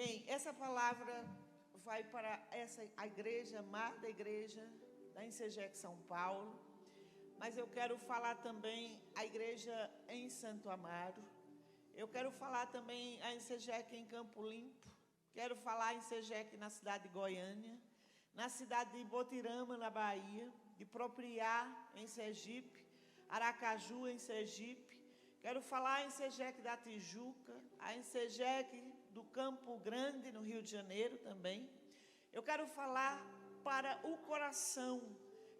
Bem, essa palavra vai para a igreja, amada igreja da Insegec São Paulo, mas eu quero falar também a igreja em Santo Amaro, eu quero falar também a Insegec em Campo Limpo, quero falar a Insegec na cidade de Goiânia, na cidade de Botirama, na Bahia, de Propriá, em Sergipe, Aracaju, em Sergipe. Quero falar a Insegec da Tijuca, a Insegec do Campo Grande, no Rio de Janeiro também. Eu quero falar para o coração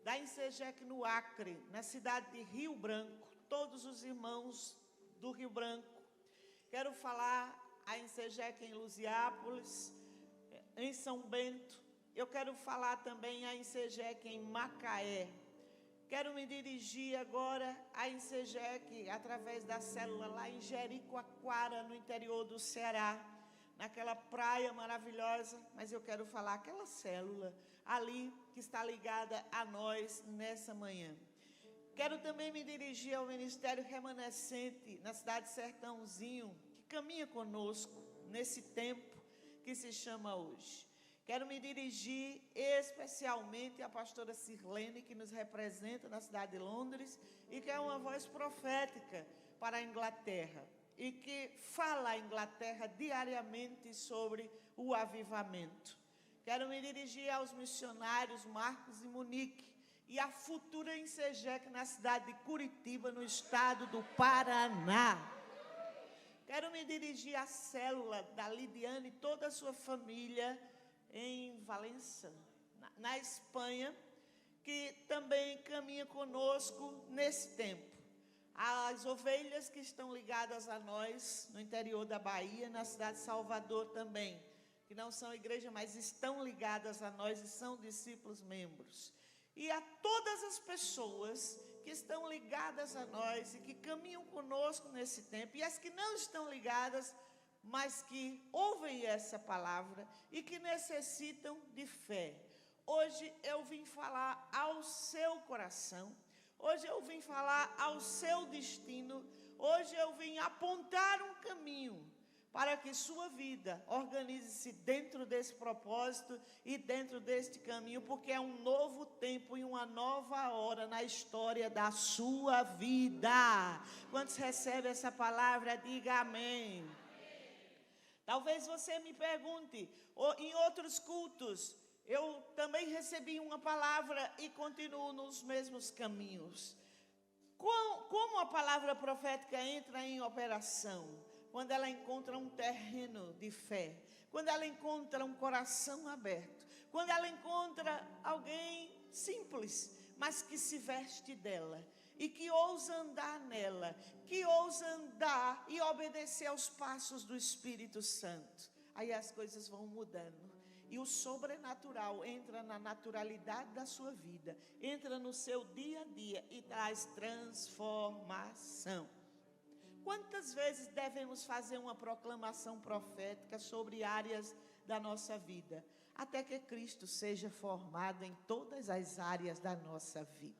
da Insegec no Acre, na cidade de Rio Branco, todos os irmãos do Rio Branco. Quero falar a Insegec em Luziápolis, em São Bento. Eu quero falar também a Insegec em Macaé. Quero me dirigir agora à Insegec através da célula lá em Jericoacoara, no interior do Ceará, naquela praia maravilhosa, mas eu quero falar aquela célula ali que está ligada a nós nessa manhã. Quero também me dirigir ao Ministério Remanescente na cidade de Sertãozinho, que caminha conosco nesse tempo que se chama hoje. Quero me dirigir especialmente à pastora Sirlene, que nos representa na cidade de Londres e que é uma voz profética para a Inglaterra e que fala à Inglaterra diariamente sobre o avivamento. Quero me dirigir aos missionários Marcos e Monique e à futura Insegec na cidade de Curitiba, no estado do Paraná. Quero me dirigir à célula da Lidiane e toda a sua família em Valença, na Espanha, que também caminha conosco nesse tempo. As ovelhas que estão ligadas a nós no interior da Bahia, na cidade de Salvador também, que não são igreja, mas estão ligadas a nós e são discípulos membros. E a todas as pessoas que estão ligadas a nós e que caminham conosco nesse tempo, e as que não estão ligadas, mas que ouvem essa palavra e que necessitam de fé. Hoje eu vim falar ao seu coração, hoje eu vim falar ao seu destino, hoje eu vim apontar um caminho para que sua vida organize-se dentro desse propósito e dentro deste caminho, porque é um novo tempo e uma nova hora na história da sua vida. Quantos recebem essa palavra, diga amém. Talvez você me pergunte, em outros cultos, eu também recebi uma palavra e continuo nos mesmos caminhos. Como a palavra profética entra em operação? Quando ela encontra um terreno de fé, quando ela encontra um coração aberto, quando ela encontra alguém simples, mas que se veste dela e que ousa andar nela, que ousa andar e obedecer aos passos do Espírito Santo. Aí as coisas vão mudando e o sobrenatural entra na naturalidade da sua vida, entra no seu dia a dia e traz transformação. Quantas vezes devemos fazer uma proclamação profética sobre áreas da nossa vida, até que Cristo seja formado em todas as áreas da nossa vida?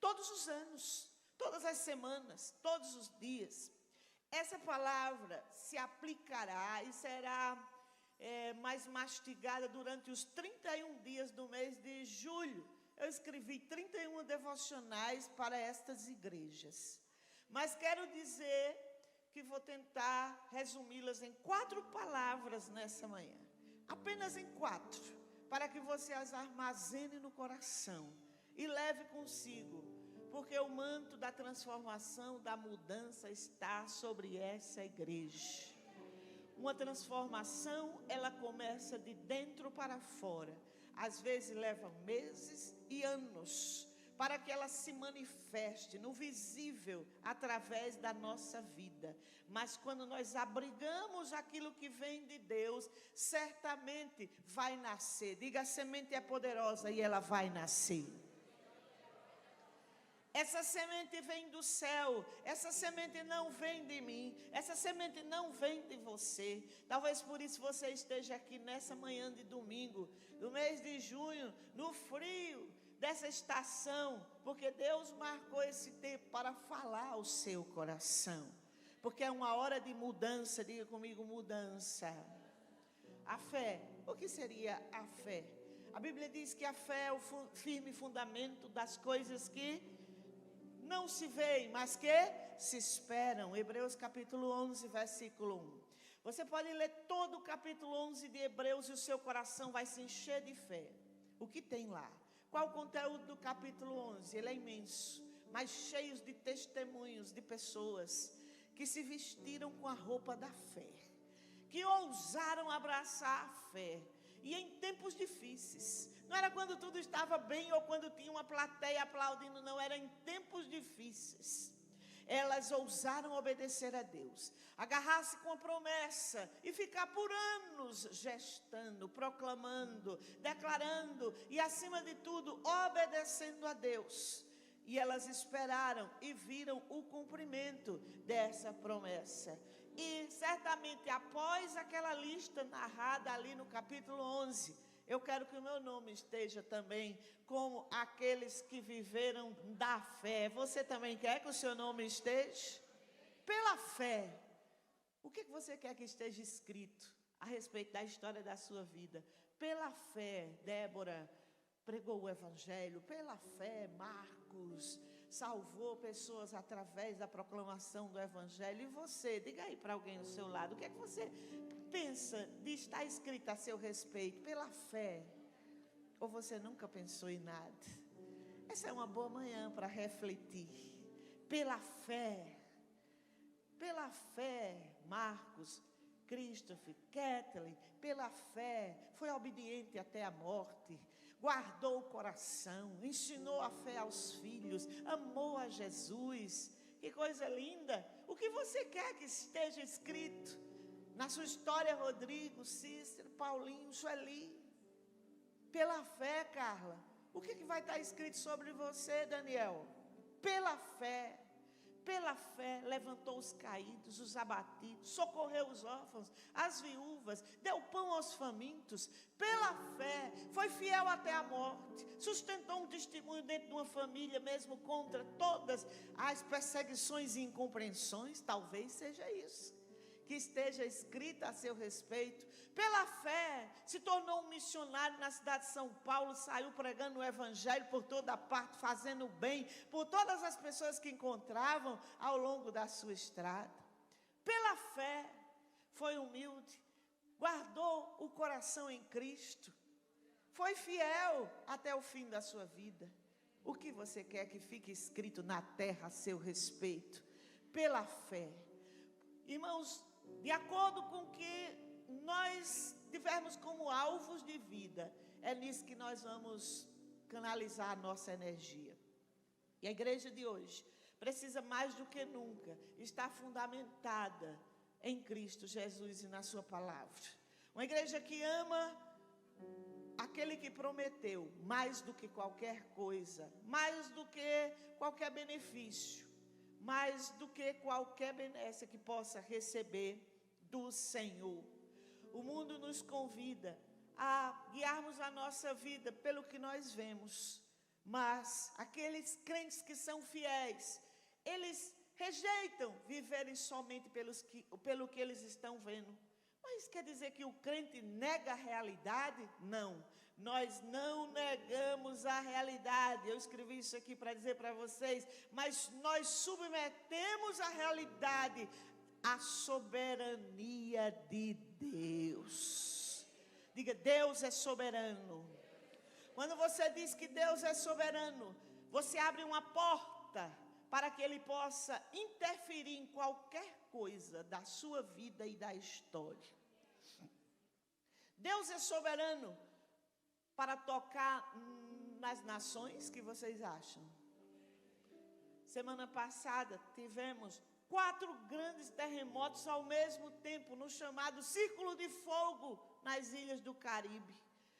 Todos os anos, todas as semanas, todos os dias, essa palavra se aplicará e será mais mastigada durante os 31 dias do mês de julho. Eu escrevi 31 devocionais para estas igrejas. Mas quero dizer que vou tentar resumi-las em 4 palavras nessa manhã. Apenas em 4, para que você as armazene no coração e leve consigo, porque o manto da transformação, da mudança está sobre essa igreja. Uma transformação, ela começa de dentro para fora. Às vezes leva meses e anos para que ela se manifeste no visível através da nossa vida. Mas quando nós abrigamos aquilo que vem de Deus, certamente vai nascer. Diga, a semente é poderosa e ela vai nascer. Essa semente vem do céu, essa semente não vem de mim, essa semente não vem de você. Talvez por isso você esteja aqui nessa manhã de domingo, no mês de junho, no frio dessa estação, porque Deus marcou esse tempo para falar ao seu coração, porque é uma hora de mudança. Diga comigo, mudança. A fé. O que seria a fé? A Bíblia diz que a fé é o firme fundamento das coisas que não se veem, mas que se esperam. Hebreus capítulo 11, versículo 1. Você pode ler todo o capítulo 11 de Hebreus e o seu coração vai se encher de fé. O que tem lá? Qual o conteúdo do capítulo 11? Ele é imenso, mas cheio de testemunhos de pessoas que se vestiram com a roupa da fé, que ousaram abraçar a fé, e em tempos difíceis. Não era quando tudo estava bem ou quando tinha uma plateia aplaudindo, não, era em tempos difíceis. Elas ousaram obedecer a Deus, agarrar-se com a promessa e ficar por anos gestando, proclamando, declarando e, acima de tudo, obedecendo a Deus. E elas esperaram e viram o cumprimento dessa promessa. E certamente após aquela lista narrada ali no capítulo 11, eu quero que o meu nome esteja também como aqueles que viveram da fé. Você também quer que o seu nome esteja? Pela fé. O que você quer que esteja escrito a respeito da história da sua vida? Pela fé, Débora pregou o evangelho. Pela fé, Marcos salvou pessoas através da proclamação do evangelho. E você, diga aí para alguém ao seu lado, o que é que você pensa de estar escrito a seu respeito? Pela fé. Ou você nunca pensou em nada? Essa é uma boa manhã para refletir. Pela fé. Pela fé, Marcos, Christopher, Kathleen, pela fé, foi obediente até a morte, guardou o coração, ensinou a fé aos filhos, amou a Jesus. Que coisa linda! O que você quer que esteja escrito na sua história, Rodrigo, Cícero, Paulinho, Sueli? Pela fé, Carla. O que vai estar escrito sobre você, Daniel? Pela fé. Pela fé, levantou os caídos, os abatidos, socorreu os órfãos, as viúvas, deu pão aos famintos. Pela fé, foi fiel até a morte, sustentou um testemunho dentro de uma família, mesmo contra todas as perseguições e incompreensões. Talvez seja isso que esteja escrita a seu respeito. Pela fé, se tornou um missionário na cidade de São Paulo, saiu pregando o evangelho por toda parte, fazendo bem por todas as pessoas que encontravam ao longo da sua estrada. Pela fé, foi humilde, guardou o coração em Cristo, foi fiel até o fim da sua vida. O que você quer que fique escrito na terra a seu respeito? Pela fé. Irmãos, de acordo com o que nós tivermos como alvos de vida, é nisso que nós vamos canalizar a nossa energia. E a igreja de hoje precisa mais do que nunca estar fundamentada em Cristo Jesus e na sua palavra. Uma igreja que ama aquele que prometeu mais do que qualquer coisa, mais do que qualquer benefício, mais do que qualquer benécia que possa receber do Senhor. O mundo nos convida a guiarmos a nossa vida pelo que nós vemos, mas aqueles crentes que são fiéis, eles rejeitam viverem somente pelo que eles estão vendo. Mas quer dizer que o crente nega a realidade? Não, nós não negamos a realidade. Eu escrevi isso aqui para dizer para vocês, mas nós submetemos a realidade à soberania de Deus. Diga, Deus é soberano. Quando você diz que Deus é soberano, você abre uma porta para que Ele possa interferir em qualquer coisa da sua vida e da história. Deus é soberano para tocar nas nações, que vocês acham? Semana passada tivemos 4 grandes terremotos ao mesmo tempo, no chamado Círculo de Fogo, nas ilhas do Caribe,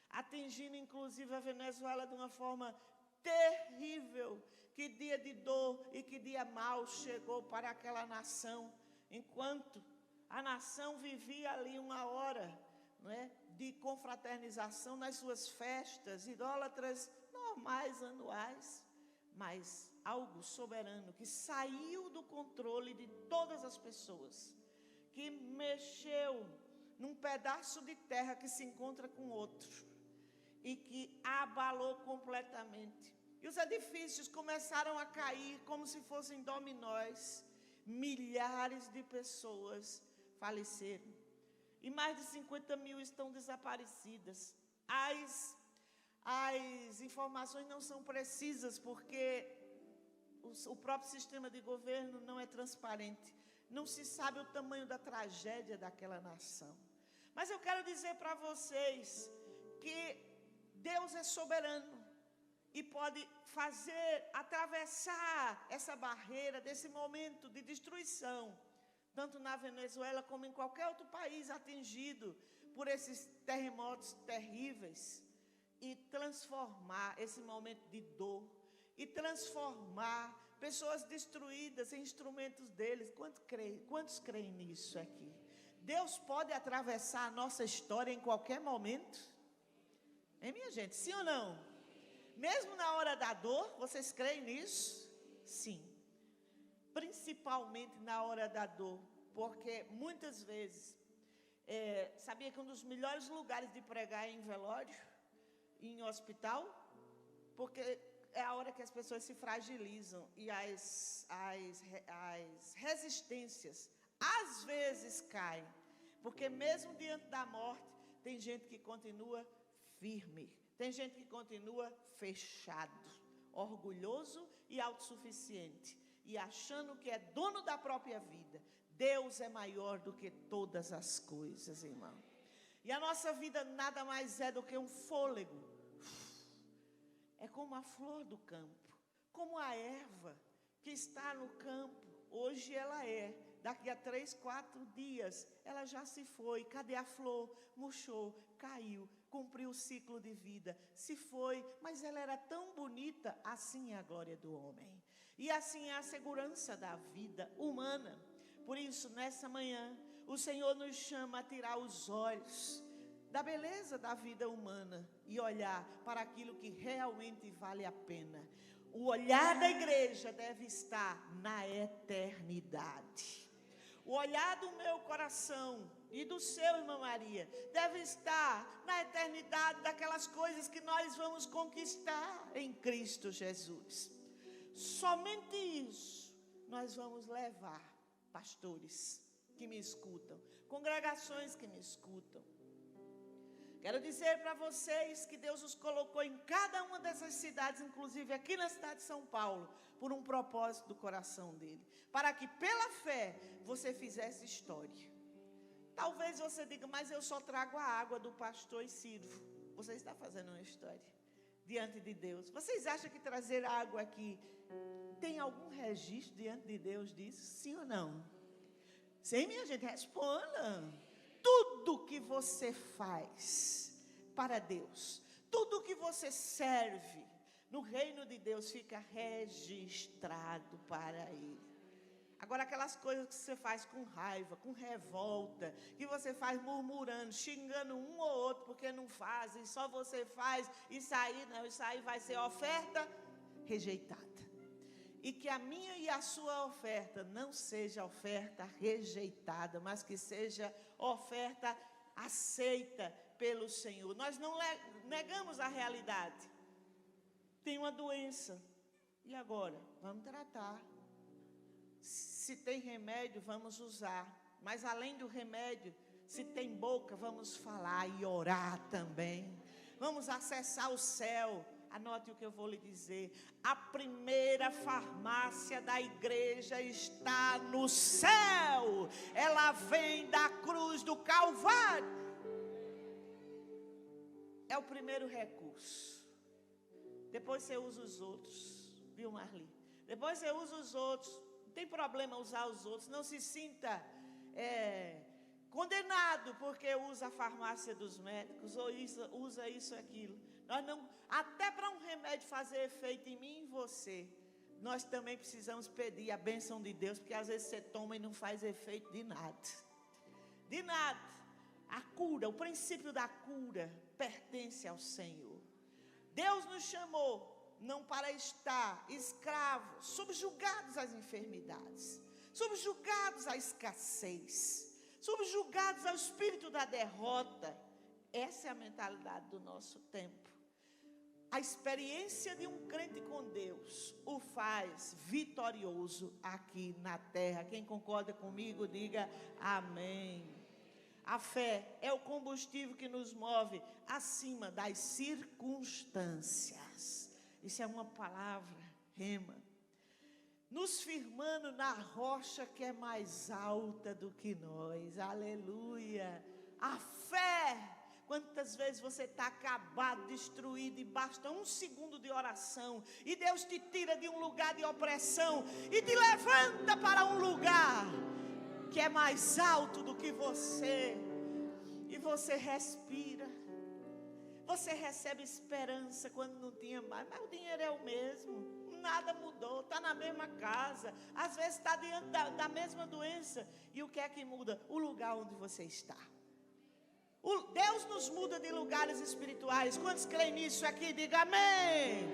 atingindo inclusive a Venezuela de uma forma terrível. Que dia de dor e que dia mau chegou para aquela nação, enquanto a nação vivia ali uma hora, não é, de confraternização nas suas festas idólatras normais, anuais, mas algo soberano que saiu do controle de todas as pessoas, que mexeu num pedaço de terra que se encontra com outro e que abalou completamente. E os edifícios começaram a cair como se fossem dominós. Milhares de pessoas faleceram. E mais de 50 mil estão desaparecidas. As informações não são precisas, porque o próprio sistema de governo não é transparente. Não se sabe o tamanho da tragédia daquela nação. Mas eu quero dizer para vocês que Deus é soberano e pode atravessar essa barreira desse momento de destruição, tanto na Venezuela como em qualquer outro país atingido por esses terremotos terríveis, e transformar esse momento de dor, e transformar pessoas destruídas em instrumentos deles. Quantos creem nisso aqui? Deus pode atravessar a nossa história em qualquer momento? Hein, minha gente? Sim ou não? Mesmo na hora da dor, vocês creem nisso? Sim. Principalmente na hora da dor, porque muitas vezes, sabia que um dos melhores lugares de pregar é em velório, em hospital, porque é a hora que as pessoas se fragilizam e as resistências às vezes caem, porque mesmo diante da morte, tem gente que continua firme, tem gente que continua fechado, orgulhoso e autossuficiente, e achando que é dono da própria vida. Deus é maior do que todas as coisas, irmão. E a nossa vida nada mais é do que um fôlego. É como a flor do campo, como a erva que está no campo. Hoje ela é, daqui a 3, 4 dias, ela já se foi. Cadê a flor? Murchou, caiu, cumpriu o ciclo de vida, se foi, mas ela era tão bonita. Assim é a glória do homem, e assim é a segurança da vida humana. Por isso, nessa manhã, o Senhor nos chama a tirar os olhos da beleza da vida humana e olhar para aquilo que realmente vale a pena. O olhar da igreja deve estar na eternidade. O olhar do meu coração e do seu, irmã Maria, deve estar na eternidade, daquelas coisas que nós vamos conquistar em Cristo Jesus. Somente isso nós vamos levar, pastores que me escutam, congregações que me escutam. Quero dizer para vocês que Deus os colocou em cada uma dessas cidades, inclusive aqui na cidade de São Paulo, por um propósito do coração dele, para que pela fé você fizesse história. Talvez você diga, mas eu só trago a água do pastor e sirvo. Você está fazendo uma história diante de Deus. Vocês acham que trazer água aqui tem algum registro diante de Deus disso? Sim ou não? Sim, minha gente, responda. Tudo que você faz para Deus, tudo que você serve no reino de Deus fica registrado para Ele. Agora, aquelas coisas que você faz com raiva, com revolta, que você faz murmurando, xingando um ou outro porque não faz, e só você faz, isso aí vai ser oferta rejeitada. E que a minha e a sua oferta não seja oferta rejeitada, mas que seja oferta aceita pelo Senhor. Nós não negamos a realidade. Tem uma doença. E agora? Vamos tratar. Se tem remédio, vamos usar. Mas além do remédio, se tem boca, vamos falar e orar também. Vamos acessar o céu. Anote o que eu vou lhe dizer. A primeira farmácia da igreja está no céu. Ela vem da cruz do Calvário. É o primeiro recurso. Depois você usa os outros. Viu, Marli? Depois você usa os outros. Não tem problema usar os outros. Não se sinta condenado porque usa a farmácia dos médicos ou usa isso, aquilo. Nós não, até para um remédio fazer efeito em mim e em você, nós também precisamos pedir a bênção de Deus, porque às vezes você toma e não faz efeito de nada. De nada. A cura, o princípio da cura pertence ao Senhor. Deus nos chamou não para estar escravos, subjugados às enfermidades, subjugados à escassez, subjugados ao espírito da derrota. Essa é a mentalidade do nosso tempo. A experiência de um crente com Deus o faz vitorioso aqui na terra. Quem concorda comigo, diga amém. A fé é o combustível que nos move acima das circunstâncias. Isso é uma palavra, rema. Nos firmando na rocha que é mais alta do que nós. Aleluia. A fé. Quantas vezes você está acabado, destruído, e basta um segundo de oração, e Deus te tira de um lugar de opressão, e te levanta para um lugar que é mais alto do que você, e você respira, você recebe esperança quando não tinha mais, mas o dinheiro é o mesmo, nada mudou, está na mesma casa, às vezes está diante da mesma doença, e o que é que muda? O lugar onde você está. Deus nos muda de lugares espirituais. Quantos creem nisso aqui? Diga amém.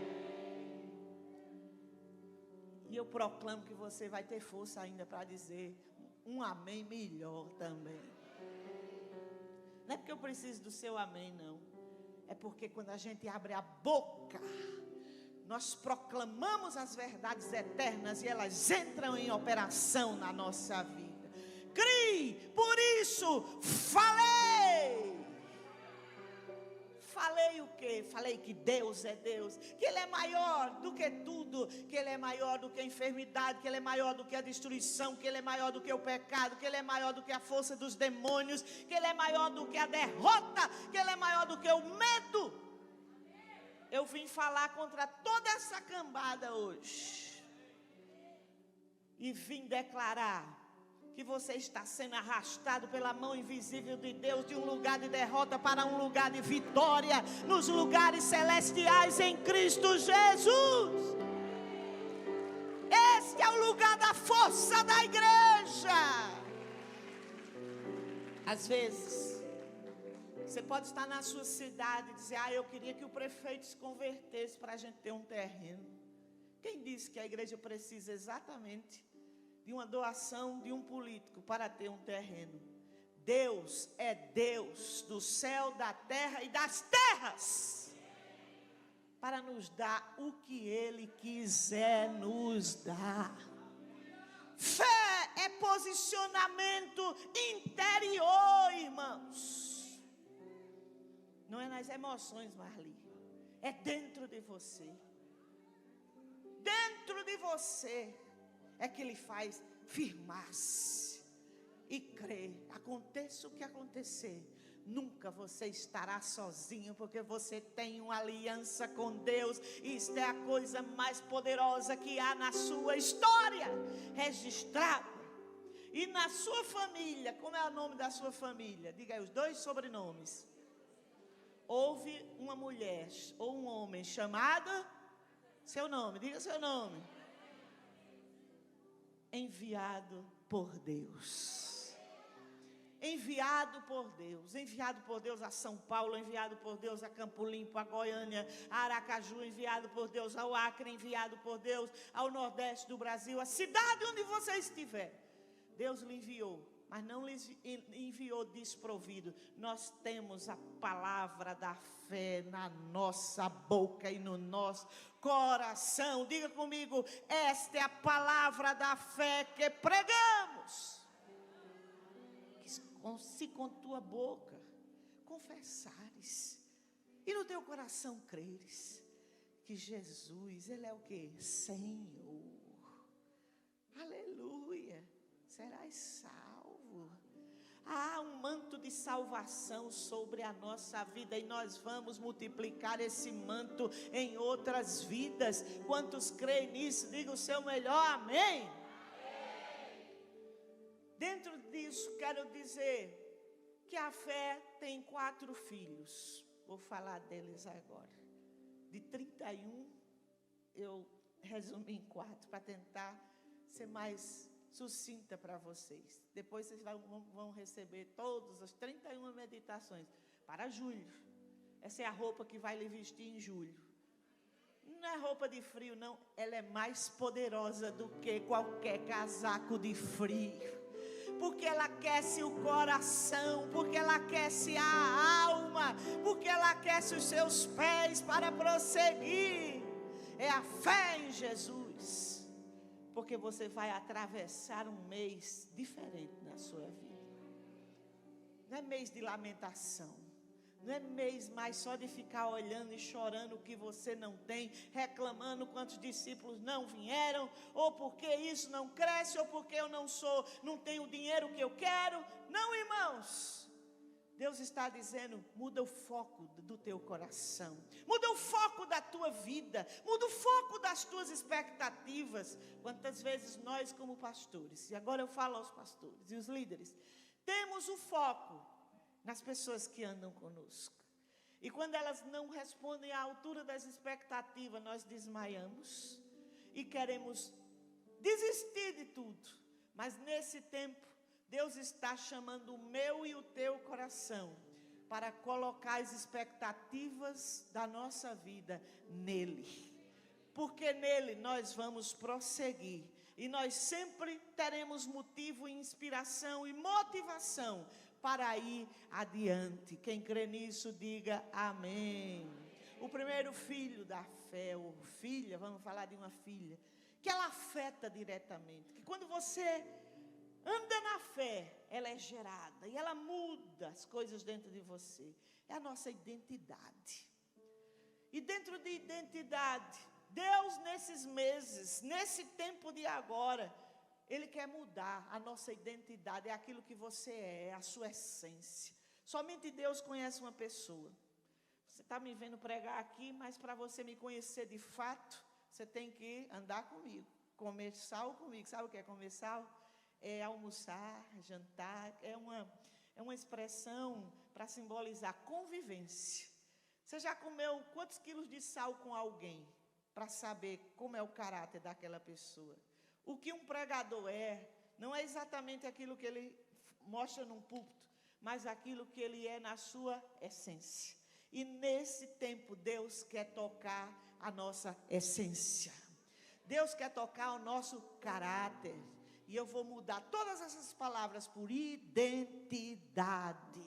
E eu proclamo que você vai ter força ainda para dizer um amém melhor também. Não é porque eu preciso do seu amém, não. É porque quando a gente abre a boca, nós proclamamos as verdades eternas e elas entram em operação na nossa vida. Crie, por isso falei. Falei o quê? Falei que Deus é Deus, que Ele é maior do que tudo, que Ele é maior do que a enfermidade, que Ele é maior do que a destruição, que Ele é maior do que o pecado, que Ele é maior do que a força dos demônios, que Ele é maior do que a derrota, que Ele é maior do que o medo. Eu vim falar contra toda essa cambada hoje e vim declarar que você está sendo arrastado pela mão invisível de Deus de um lugar de derrota para um lugar de vitória nos lugares celestiais em Cristo Jesus. Este é o lugar da força da igreja. Às vezes você pode estar na sua cidade e dizer: eu queria que o prefeito se convertesse para a gente ter um terreno. Quem disse que a igreja precisa exatamente de uma doação de um político para ter um terreno? Deus é Deus do céu, da terra e das terras, para nos dar o que Ele quiser nos dar. Fé é posicionamento interior, irmãos. Não é nas emoções, Marli, é dentro de você. Dentro de você é que Ele faz firmar-se e crer. Aconteça o que acontecer, nunca você estará sozinho, porque você tem uma aliança com Deus. Isto é a coisa mais poderosa que há na sua história, registrada. E na sua família, como é o nome da sua família? Diga aí os dois sobrenomes. Houve uma mulher ou um homem chamado, seu nome, diga seu nome. Enviado por Deus. Enviado por Deus. Enviado por Deus a São Paulo. Enviado por Deus a Campo Limpo, a Goiânia, a Aracaju. Enviado por Deus ao Acre. Enviado por Deus ao Nordeste do Brasil. A cidade onde você estiver, Deus lhe enviou. Mas não lhe enviou desprovido. Nós temos a palavra da fé na nossa boca e no nosso coração. Diga comigo: esta é a palavra da fé que pregamos. Se com tua boca confessares e no teu coração creres que Jesus, Ele é o que? Senhor. Aleluia. Serás salvo. Há um manto de salvação sobre a nossa vida e nós vamos multiplicar esse manto em outras vidas. Quantos creem nisso? Diga o seu melhor amém. Dentro disso, quero dizer que a fé tem 4 filhos. Vou falar deles agora. De 31, eu resumi em 4 para tentar ser mais sucinta para vocês. Depois vocês vão receber todas as 31 meditações para julho. Essa é a roupa que vai lhe vestir em julho. Não é roupa de frio, não. Ela é mais poderosa do que qualquer casaco de frio. porque ela aquece o coração, porque ela aquece a alma, porque ela aquece os seus pés para prosseguir. É a fé em Jesus, porque você vai atravessar um mês diferente na sua vida. Não é mês de lamentação, não é mês mais só de ficar olhando e chorando o que você não tem, reclamando quantos discípulos não vieram, ou porque isso não cresce, ou porque eu não tenho o dinheiro que eu quero. Não, irmãos. Deus está dizendo, muda o foco do teu coração, muda o foco da tua vida, muda o foco das tuas expectativas. Quantas vezes nós como pastores, e agora eu falo aos pastores e os líderes, temos o foco nas pessoas que andam conosco. E quando elas não respondem à altura das expectativas, nós desmaiamos e queremos desistir de tudo. Mas nesse tempo, Deus está chamando o meu e o teu coração para colocar as expectativas da nossa vida nele. Porque nele nós vamos prosseguir. E nós sempre teremos motivo, inspiração e motivação para ir adiante. Quem crê nisso, diga amém. O primeiro filho da fé, ou filha, vamos falar de uma filha, que ela afeta diretamente. Que quando você anda na fé, ela é gerada e ela muda as coisas dentro de você. É a nossa identidade. E dentro de identidade, Deus nesses meses, nesse tempo de agora, Ele quer mudar a nossa identidade. É aquilo que você é a sua essência. Somente Deus conhece uma pessoa. Você está me vendo pregar aqui, mas para você me conhecer de fato, você tem que andar comigo, comer sal comigo. Sabe o que é comer sal? É almoçar, jantar, é uma expressão para simbolizar convivência. Você já comeu quantos quilos de sal com alguém para saber como é o caráter daquela pessoa? O que um pregador não é exatamente aquilo que ele mostra num púlpito, mas aquilo que ele é na sua essência. E nesse tempo Deus quer tocar a nossa essência. Deus quer tocar o nosso caráter. E eu vou mudar todas essas palavras por identidade.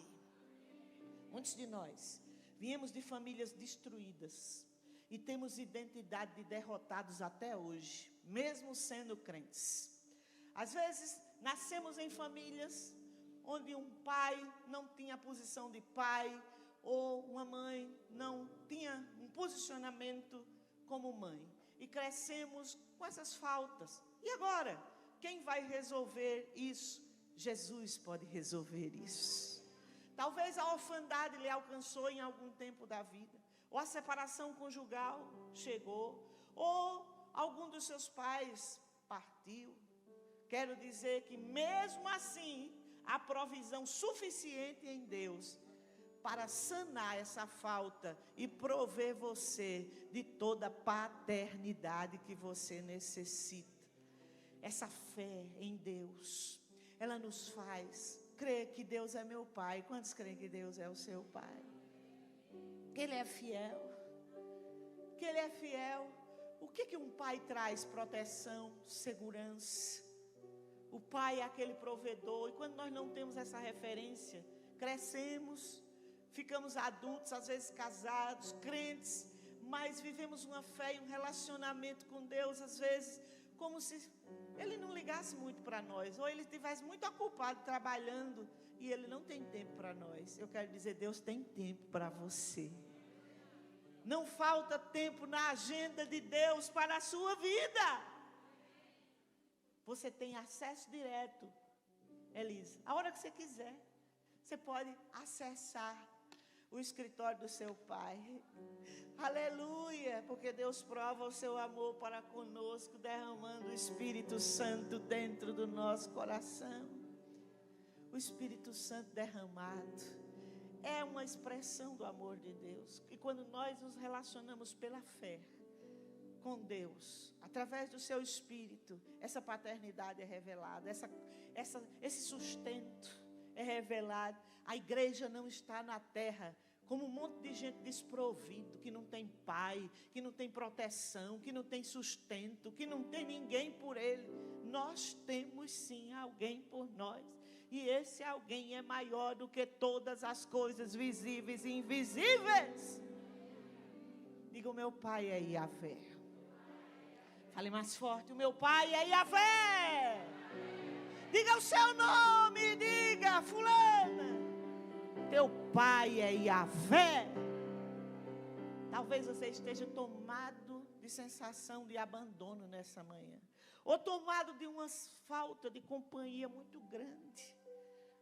Muitos de nós viemos de famílias destruídas e temos identidade de derrotados até hoje, mesmo sendo crentes. Às vezes nascemos em famílias onde um pai não tinha posição de pai, ou uma mãe não tinha um posicionamento como mãe, e crescemos com essas faltas. E agora? Quem vai resolver isso? Jesus pode resolver isso. Talvez a orfandade lhe alcançou em algum tempo da vida, ou a separação conjugal chegou, ou algum dos seus pais partiu. Quero dizer que mesmo assim, há provisão suficiente em Deus para sanar essa falta e prover você de toda a paternidade que você necessita. Essa fé em Deus, ela nos faz crer que Deus é meu Pai. Quantos creem que Deus é o seu Pai? Que Ele é fiel. Que Ele é fiel. O que um pai traz? Proteção, segurança. O pai é aquele provedor. E quando nós não temos essa referência, crescemos, ficamos adultos, às vezes casados, crentes, mas vivemos uma fé e um relacionamento com Deus, às vezes, como se Ele não ligasse muito para nós, ou Ele estivesse muito ocupado trabalhando, e Ele não tem tempo para nós. Eu quero dizer, Deus tem tempo para você. Não falta tempo na agenda de Deus para a sua vida. Você tem acesso direto, Elisa, a hora que você quiser. Você pode acessar o escritório do seu Pai. Aleluia, porque Deus prova o seu amor para conosco, derramando o Espírito Santo dentro do nosso coração. O Espírito Santo derramado é uma expressão do amor de Deus. E quando nós nos relacionamos pela fé com Deus, através do seu Espírito, essa paternidade é revelada, esse sustento é revelado. A igreja não está na terra como um monte de gente desprovido, que não tem pai, que não tem proteção, que não tem sustento, que não tem ninguém por ele. Nós temos sim alguém por nós. E esse alguém é maior do que todas as coisas visíveis e invisíveis. Diga: o meu pai é Yahvé. Fale mais forte: o meu pai é Yahvé. Diga o seu nome, diga: fulana, teu pai é Yahvé. Talvez você esteja tomado de sensação de abandono nessa manhã, ou tomado de uma falta de companhia muito grande,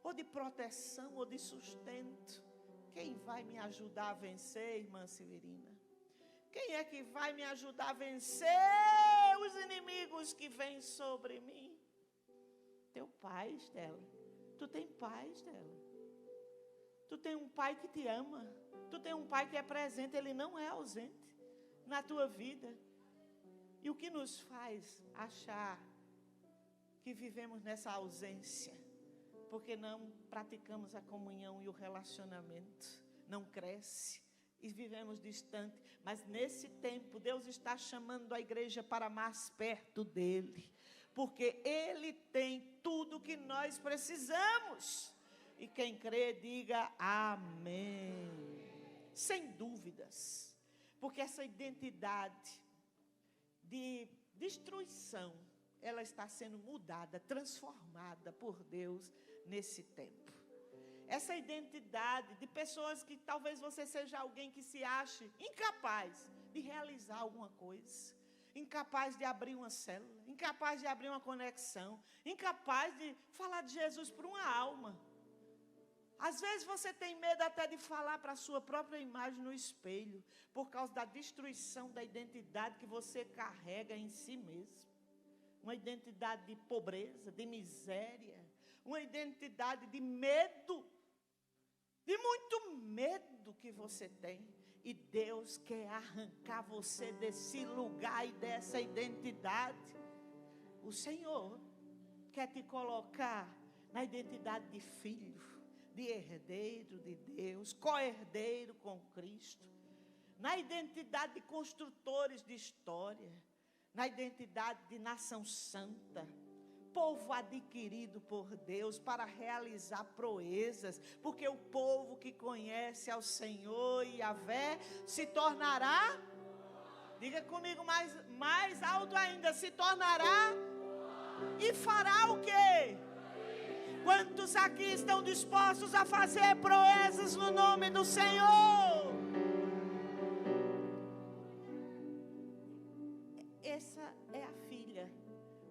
ou de proteção, ou de sustento. Quem vai me ajudar a vencer, irmã Severina? Quem é que vai me ajudar a vencer os inimigos que vêm sobre mim? Teu pai, Estela. Tu tem pai, Estela. Tu tem um pai que te ama. Tu tem um pai que é presente, ele não é ausente na tua vida. E o que nos faz achar que vivemos nessa ausência? Porque não praticamos a comunhão e o relacionamento. Não cresce e vivemos distante. Mas nesse tempo, Deus está chamando a igreja para mais perto dele. Porque ele tem tudo que nós precisamos. E quem crê, diga amém. Sem dúvidas. Porque essa identidade de destruição, ela está sendo mudada, transformada por Deus nesse tempo. Essa identidade de pessoas que talvez você seja alguém que se ache incapaz de realizar alguma coisa, incapaz de abrir uma célula, incapaz de abrir uma conexão, incapaz de falar de Jesus para uma alma. Às vezes você tem medo até de falar para a sua própria imagem no espelho, por causa da destruição da identidade que você carrega em si mesmo. Uma identidade de pobreza, de miséria, uma identidade de medo, de muito medo que você tem. E Deus quer arrancar você desse lugar e dessa identidade. O Senhor quer te colocar na identidade de filho, de herdeiro de Deus, co-herdeiro com Cristo, na identidade de construtores de história, na identidade de nação santa, povo adquirido por Deus para realizar proezas, porque o povo que conhece ao Senhor e Yahvé se tornará, diga comigo mais alto ainda, se tornará e fará o quê? Quantos aqui estão dispostos a fazer proezas no nome do Senhor? Essa é a filha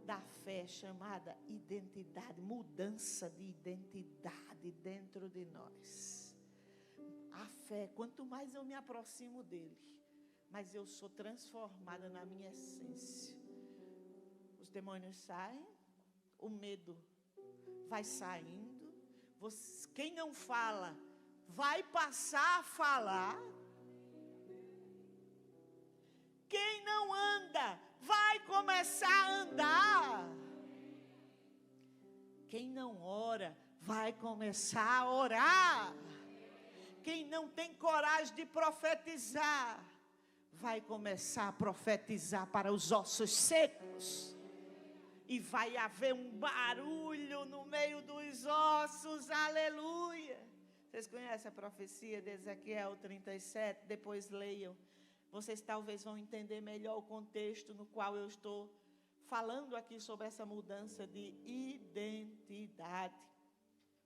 da fé chamada identidade, mudança de identidade dentro de nós. A fé, quanto mais eu me aproximo dele, mais eu sou transformada na minha essência. Os demônios saem, o medo vai saindo, quem não fala vai passar a falar, quem não anda vai começar a andar, quem não ora vai começar a orar, quem não tem coragem de profetizar vai começar a profetizar para os ossos secos. E vai haver um barulho no meio dos ossos, aleluia. Vocês conhecem a profecia de Ezequiel 37? Depois leiam. Vocês talvez vão entender melhor o contexto no qual eu estou falando aqui sobre essa mudança de identidade.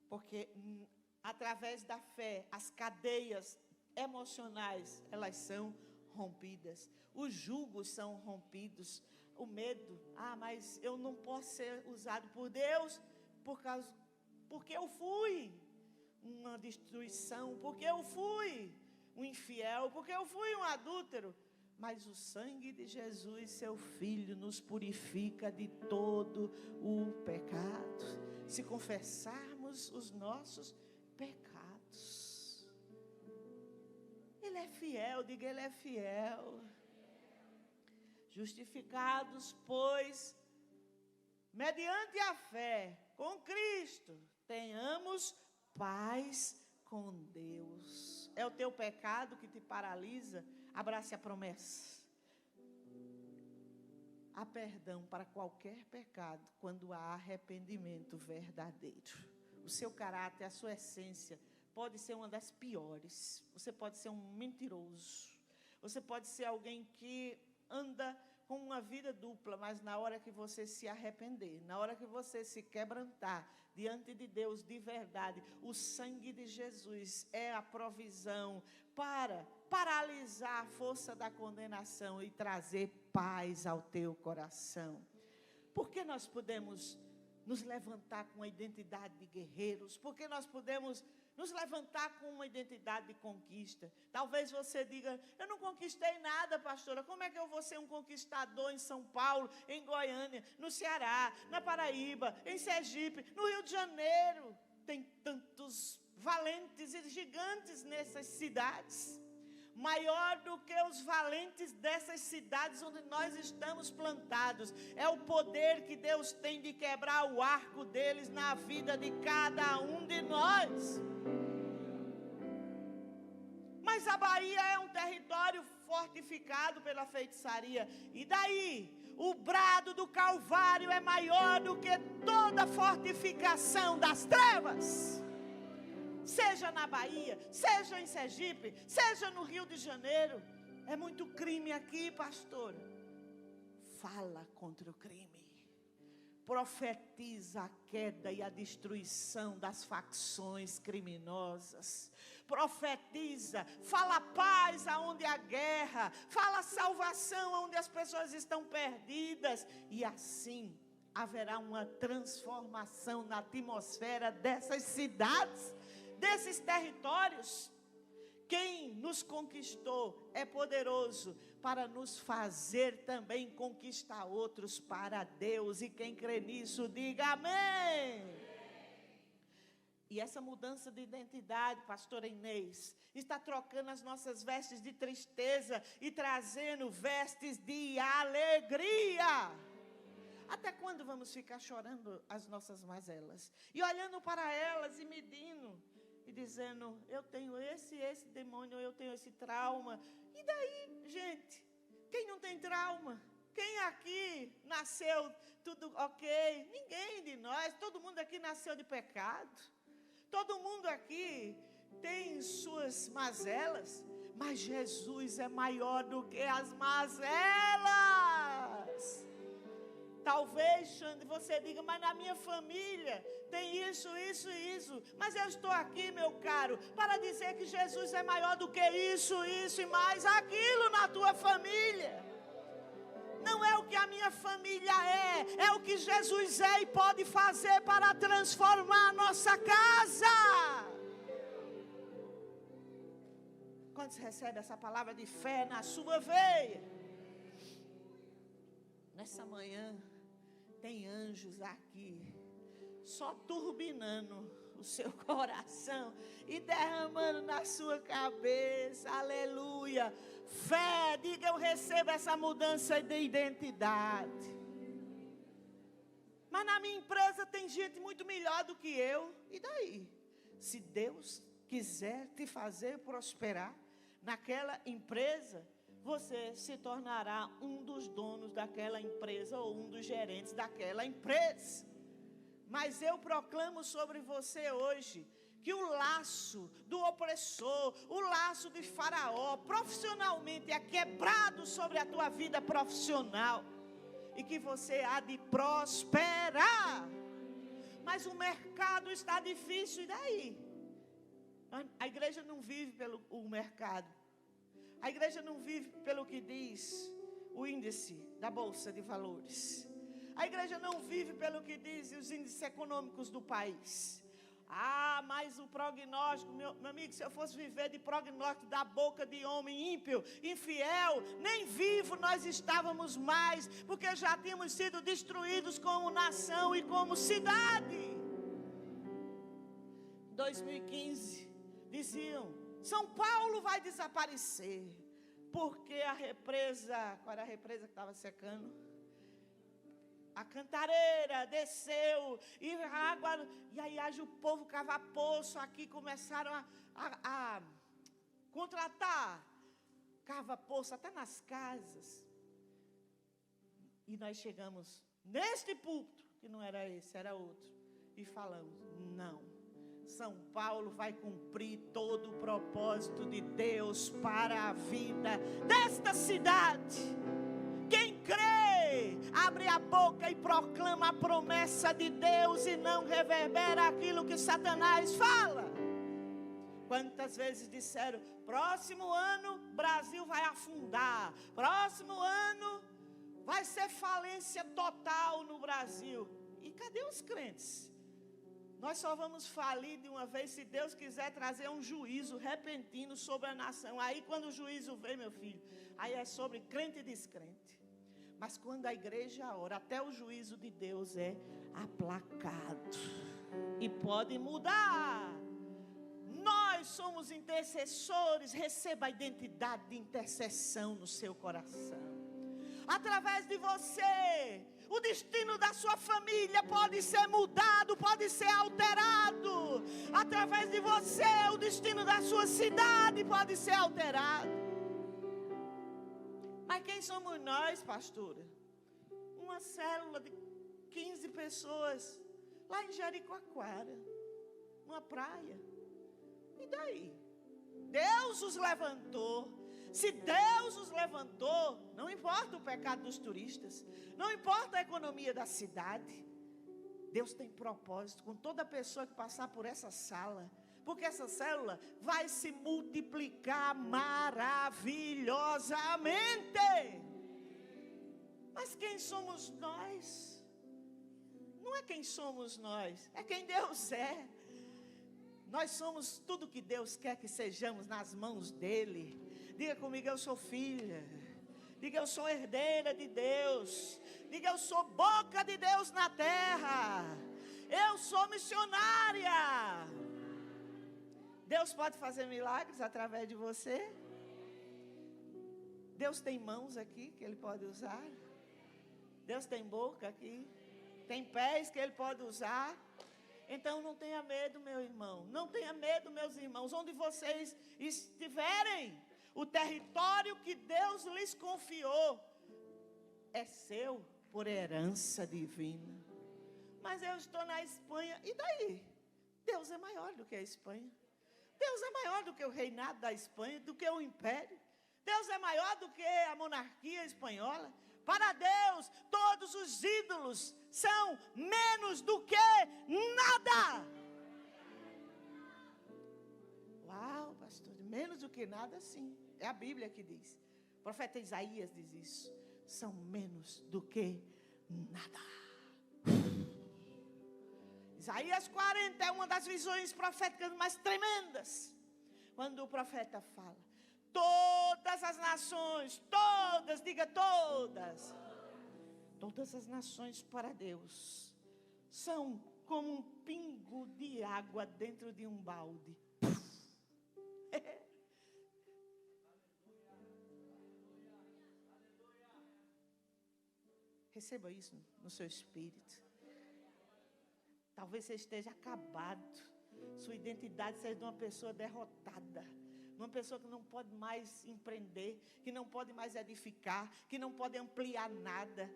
Porque através da fé, as cadeias emocionais, elas são rompidas. Os julgos são rompidos. O medo, mas eu não posso ser usado por Deus porque eu fui uma destruição, porque eu fui um infiel, porque eu fui um adúltero. Mas o sangue de Jesus, seu Filho, nos purifica de todo o pecado. Se confessarmos os nossos pecados, Ele é fiel, diga Ele é fiel. Justificados, pois, mediante a fé, com Cristo, tenhamos paz com Deus. É o teu pecado que te paralisa? Abrace a promessa. Há perdão para qualquer pecado quando há arrependimento verdadeiro. o seu caráter, a sua essência, pode ser uma das piores. Você pode ser um mentiroso. Você pode ser alguém que anda com uma vida dupla, mas na hora que você se arrepender, na hora que você se quebrantar diante de Deus de verdade, o sangue de Jesus é a provisão para paralisar a força da condenação e trazer paz ao teu coração. Porque nós podemos nos levantar com a identidade de guerreiros, porque nós podemos nos levantar com uma identidade de conquista. Talvez você diga, eu não conquistei nada, pastora, como é que eu vou ser um conquistador em São Paulo, em Goiânia, no Ceará, na Paraíba, em Sergipe, no Rio de Janeiro? Tem tantos valentes e gigantes nessas cidades. Maior do que os valentes dessas cidades onde nós estamos plantados. É o poder que Deus tem de quebrar o arco deles na vida de cada um de nós. Mas a Bahia é um território fortificado pela feitiçaria. E daí? O brado do Calvário é maior do que toda fortificação das trevas. Seja na Bahia, seja em Sergipe, seja no Rio de Janeiro. É muito crime aqui, pastor. Fala contra o crime. Profetiza a queda e a destruição das facções criminosas. Profetiza, fala paz aonde há guerra. Fala salvação aonde as pessoas estão perdidas. E assim haverá uma transformação na atmosfera dessas cidades, desses territórios. Quem nos conquistou é poderoso para nos fazer também conquistar outros para Deus. E quem crê nisso, diga amém. E essa mudança de identidade, pastora Inês, está trocando as nossas vestes de tristeza e trazendo vestes de alegria. Até quando vamos ficar chorando as nossas mazelas? E olhando para elas e medindo. E dizendo, eu tenho esse demônio, eu tenho esse trauma. E daí, gente, quem não tem trauma? Quem aqui nasceu tudo ok? Ninguém de nós, todo mundo aqui nasceu de pecado. Todo mundo aqui tem suas mazelas. Mas Jesus é maior do que as mazelas. Talvez, Xande, você diga, mas na minha família tem isso. Mas eu estou aqui, meu caro, para dizer que Jesus é maior do que isso e mais aquilo na tua família. Não é o que a minha família é o que Jesus é e pode fazer para transformar a nossa casa. Quando você recebe essa palavra de fé na sua veia, nessa manhã, tem anjos aqui, só turbinando o seu coração e derramando na sua cabeça, aleluia. Fé, diga, eu recebo essa mudança de identidade. Mas na minha empresa tem gente muito melhor do que eu. E daí? Se Deus quiser te fazer prosperar naquela empresa, você se tornará um dos donos daquela empresa ou um dos gerentes daquela empresa. Mas eu proclamo sobre você hoje que o laço do opressor, o laço de Faraó, profissionalmente é quebrado sobre a tua vida profissional. E que você há de prosperar. Mas o mercado está difícil, e daí? A igreja não vive pelo mercado. A igreja não vive pelo que diz o índice da Bolsa de Valores. A igreja não vive pelo que diz os índices econômicos do país. Mas o prognóstico, meu amigo, se eu fosse viver de prognóstico da boca de homem ímpio, infiel, nem vivo nós estávamos mais, porque já tínhamos sido destruídos como nação e como cidade. 2015, diziam, São Paulo vai desaparecer, porque a represa, qual era a represa que estava secando? A Cantareira desceu, e a água, e aí o povo cavar poço aqui, começaram a contratar, cava poço até nas casas. E nós chegamos neste púlpito, que não era esse, era outro, e falamos, não. São Paulo vai cumprir todo o propósito de Deus para a vida desta cidade. Quem crê, abre a boca e proclama a promessa de Deus e não reverbera aquilo que Satanás fala. Quantas vezes disseram, próximo ano Brasil vai afundar, próximo ano vai ser falência total no Brasil. E cadê os crentes? Nós só vamos falir de uma vez se Deus quiser trazer um juízo repentino sobre a nação. Aí quando o juízo vem, meu filho, aí é sobre crente e descrente. Mas quando a igreja ora, até o juízo de Deus é aplacado. E pode mudar. Nós somos intercessores, receba a identidade de intercessão no seu coração. Através de você, o destino da sua família pode ser mudado, pode ser alterado. Através de você, o destino da sua cidade pode ser alterado. Mas quem somos nós, pastora? Uma célula de 15 pessoas, lá em Jericoacoara, numa praia. E daí? Deus os levantou. Se Deus os levantou, não importa o pecado dos turistas, não importa a economia da cidade. Deus tem propósito com toda pessoa que passar por essa sala, porque essa célula vai se multiplicar maravilhosamente. Mas quem somos nós? Não é quem somos nós, é quem Deus é. Nós somos tudo que Deus quer que sejamos nas mãos dEle. Diga comigo, eu sou filha. Diga, eu sou herdeira de Deus. Diga, eu sou boca de Deus na terra. Eu sou missionária. Deus pode fazer milagres através de você. Deus tem mãos aqui que Ele pode usar. Deus tem boca aqui. Tem pés que Ele pode usar. Então não tenha medo, meu irmão. Não tenha medo, meus irmãos. Onde vocês estiverem, o território que Deus lhes confiou é seu por herança divina. Mas eu estou na Espanha, e daí? Deus é maior do que a Espanha. Deus é maior do que o reinado da Espanha, do que o império. Deus é maior do que a monarquia espanhola. Para Deus, todos os ídolos são menos do que nada. Uau, pastor, menos do que nada, sim. É a Bíblia que diz. O profeta Isaías diz isso. São menos do que nada. Isaías 40 é uma das visões proféticas mais tremendas. Quando o profeta fala, todas as nações, todas, diga todas. Todas as nações para Deus são como um pingo de água dentro de um balde. Receba isso no seu espírito. Talvez você esteja acabado. Sua identidade seja de uma pessoa derrotada. Uma pessoa que não pode mais empreender, que não pode mais edificar, que não pode ampliar nada.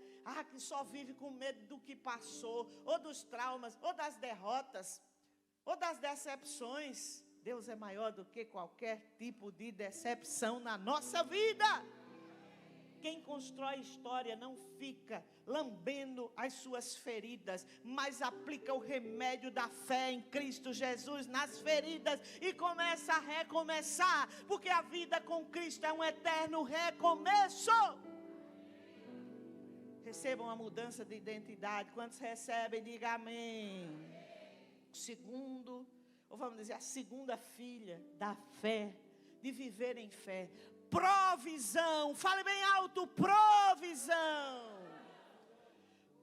Que só vive com medo do que passou, ou dos traumas, ou das derrotas, ou das decepções. Deus é maior do que qualquer tipo de decepção na nossa vida. Quem constrói história não fica lambendo as suas feridas, mas aplica o remédio da fé em Cristo Jesus nas feridas e começa a recomeçar, porque a vida com Cristo é um eterno recomeço. Recebam a mudança de identidade. Quantos recebem, diga amém. Segundo, ou vamos dizer, a segunda filha da fé, de viver em fé. Provisão, fale bem alto, provisão.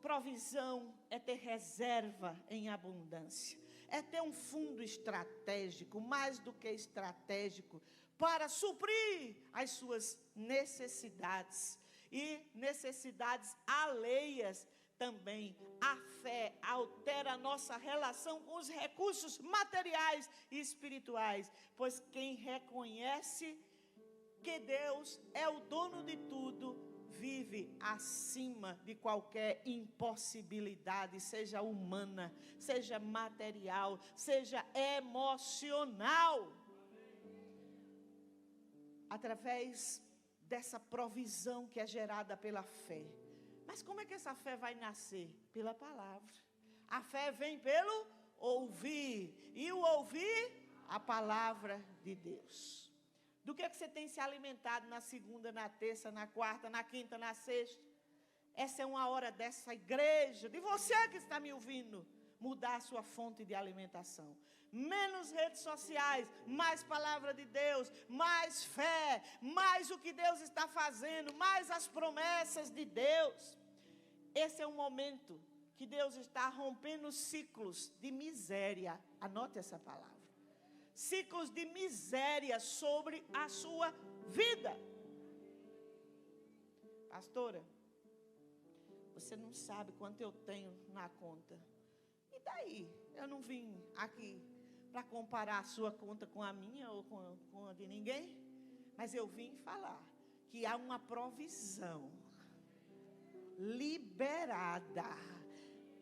Provisão é ter reserva em abundância, é ter um fundo estratégico, mais do que estratégico, para suprir as suas necessidades e necessidades alheias também. A fé altera a nossa relação com os recursos materiais e espirituais, pois quem reconhece que Deus é o dono de tudo, vive acima de qualquer impossibilidade, seja humana, seja material, seja emocional. Através dessa provisão que é gerada pela fé. Mas como é que essa fé vai nascer? Pela palavra. A fé vem pelo ouvir. E o ouvir, a palavra de Deus. Do que você tem se alimentado na segunda, na terça, na quarta, na quinta, na sexta? Essa é uma hora dessa igreja, de você que está me ouvindo, mudar a sua fonte de alimentação. Menos redes sociais, mais palavra de Deus, mais fé, mais o que Deus está fazendo, mais as promessas de Deus. Esse é um momento que Deus está rompendo ciclos de miséria. Anote essa palavra. Ciclos de miséria sobre a sua vida. Pastora, você não sabe quanto eu tenho na conta. E daí? Eu não vim aqui para comparar a sua conta com a minha ou com a de ninguém. Mas eu vim falar que há uma provisão liberada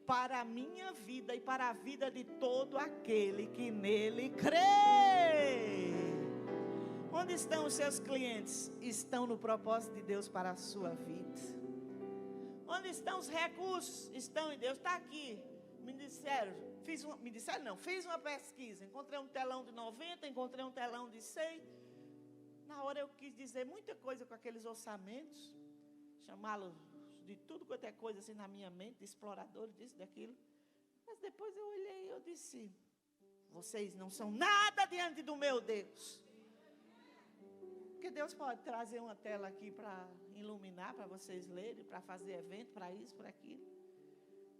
para a minha vida e para a vida de todo aquele que nele crê. Onde estão os seus clientes? Estão no propósito de Deus para a sua vida. Onde estão os recursos? Estão em Deus. Está aqui. Fiz uma pesquisa. Encontrei um telão de 90, encontrei um telão de 100. Na hora eu quis dizer muita coisa com aqueles orçamentos, chamá-los de tudo quanto é coisa assim na minha mente, de exploradores, disso, daquilo. Mas depois eu olhei e eu disse, vocês não são nada diante do meu Deus. Porque Deus pode trazer uma tela aqui para iluminar, para vocês lerem, para fazer evento, para isso, para aquilo.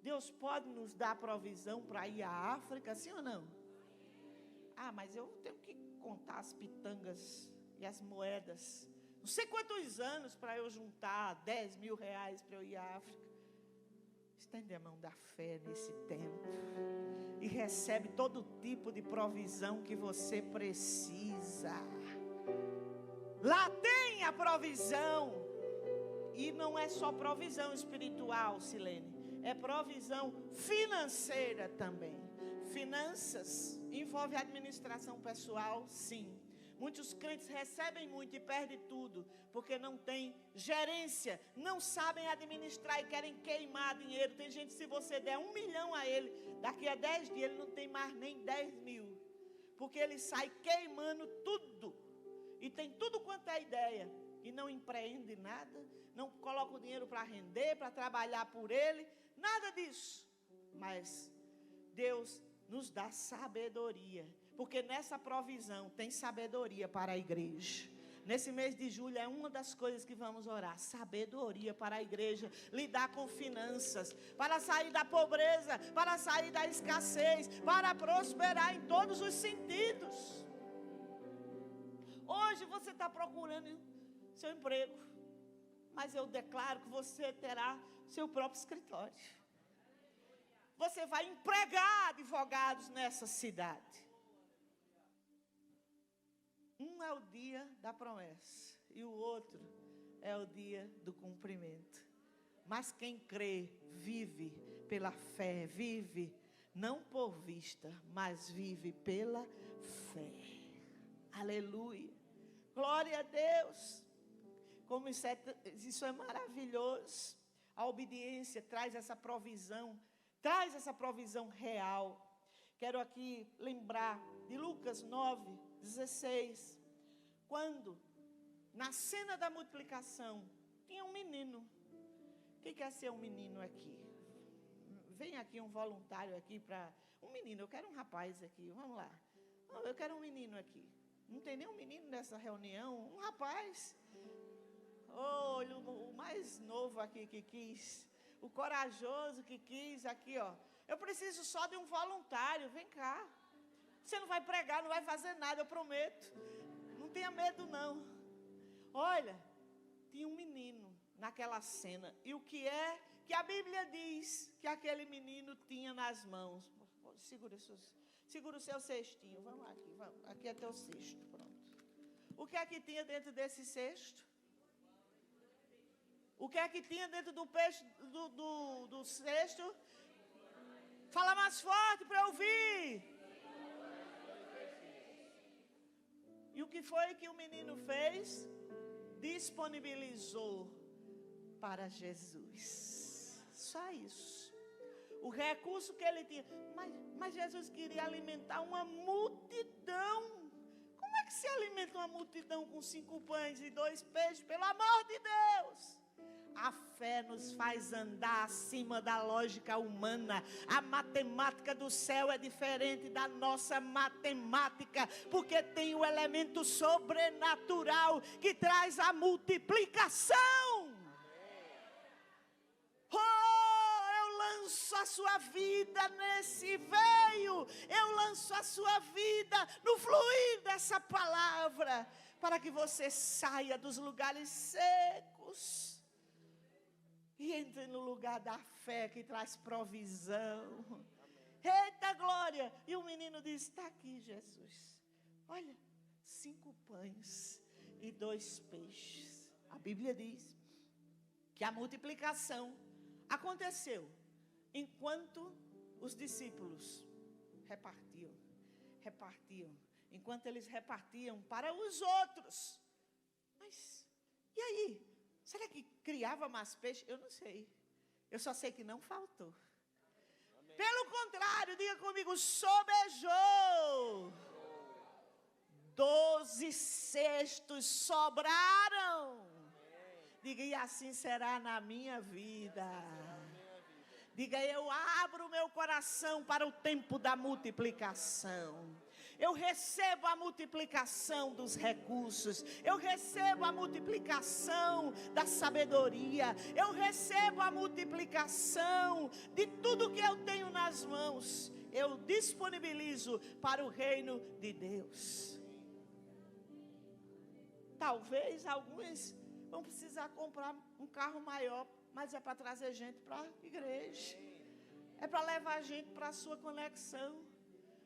Deus pode nos dar provisão para ir à África, sim ou não? Ah, mas eu tenho que contar as pitangas e as moedas. Não sei quantos anos para eu juntar 10 mil reais para eu ir à África. Estende a mão da fé nesse tempo. E recebe todo tipo de provisão que você precisa. Lá tem a provisão. E não é só provisão espiritual, Silene. É provisão financeira também. Finanças envolve administração pessoal, sim. Muitos crentes recebem muito e perdem tudo, porque não tem gerência, não sabem administrar e querem queimar dinheiro. Tem gente, se você der 1 milhão a ele, daqui a 10 dias ele não tem mais nem 10 mil, porque ele sai queimando tudo, e tem tudo quanto é ideia, e não empreende nada, não coloca o dinheiro para render, para trabalhar por ele, nada disso. Mas Deus nos dá sabedoria, porque nessa provisão tem sabedoria para a igreja. Nesse mês de julho é uma das coisas que vamos orar, sabedoria para a igreja, lidar com finanças, para sair da pobreza, para sair da escassez, para prosperar em todos os sentidos. Hoje você está procurando seu emprego, mas eu declaro que você terá seu próprio escritório. Você vai empregar advogados nessa cidade. Um é o dia da promessa e o outro é o dia do cumprimento. Mas quem crê, vive pela fé, vive não por vista, mas vive pela fé. Aleluia. Glória a Deus. Como isso é maravilhoso. A obediência traz essa provisão real. Quero aqui lembrar de Lucas 9:16, quando, na cena da multiplicação, tinha um menino. Quem quer ser um menino aqui? Vem aqui um voluntário aqui para... Um menino, eu quero um rapaz aqui, vamos lá. Eu quero um menino aqui. Não tem nenhum menino nessa reunião? Um rapaz. Olha, o mais novo aqui que quis. O corajoso que quis aqui, ó. Eu preciso só de um voluntário, vem cá. Você não vai pregar, não vai fazer nada, eu prometo. Não tenha medo, não. Olha, tinha um menino naquela cena. E o que é que a Bíblia diz que aquele menino tinha nas mãos? Segura o seu cestinho. Vamos lá, aqui é teu cesto, pronto. O que é que tinha dentro desse cesto? O que é que tinha dentro do peixe, do cesto? Fala mais forte para eu ouvir. E o que foi que o menino fez? Disponibilizou para Jesus. Só isso. O recurso que ele tinha. Mas Jesus queria alimentar uma multidão. Como é que se alimenta uma multidão com 5 pães e 2 peixes? Pelo amor de Deus! A fé nos faz andar acima da lógica humana. A matemática do céu é diferente da nossa matemática, porque tem o elemento sobrenatural que traz a multiplicação. Lanço a sua vida nesse veio, eu lanço a sua vida no fluir dessa palavra, para que você saia dos lugares secos e entre no lugar da fé que traz provisão. Eita glória! E o menino disse: está aqui, Jesus, olha, 5 pães e 2 peixes. A Bíblia diz que a multiplicação aconteceu enquanto os discípulos repartiam, enquanto eles repartiam para os outros. Mas, e aí? Será que criava mais peixe? Eu não sei. Eu só sei que não faltou. Amém. Pelo contrário, diga comigo, sobejou. 12 cestos sobraram. Diga, e assim será na minha vida. Diga, eu abro o meu coração para o tempo da multiplicação. Eu recebo a multiplicação dos recursos. Eu recebo a multiplicação da sabedoria. Eu recebo a multiplicação de tudo que eu tenho nas mãos. Eu disponibilizo para o reino de Deus. Talvez alguns vão precisar comprar um carro maior, mas é para trazer gente para a igreja. É para levar gente para a sua conexão.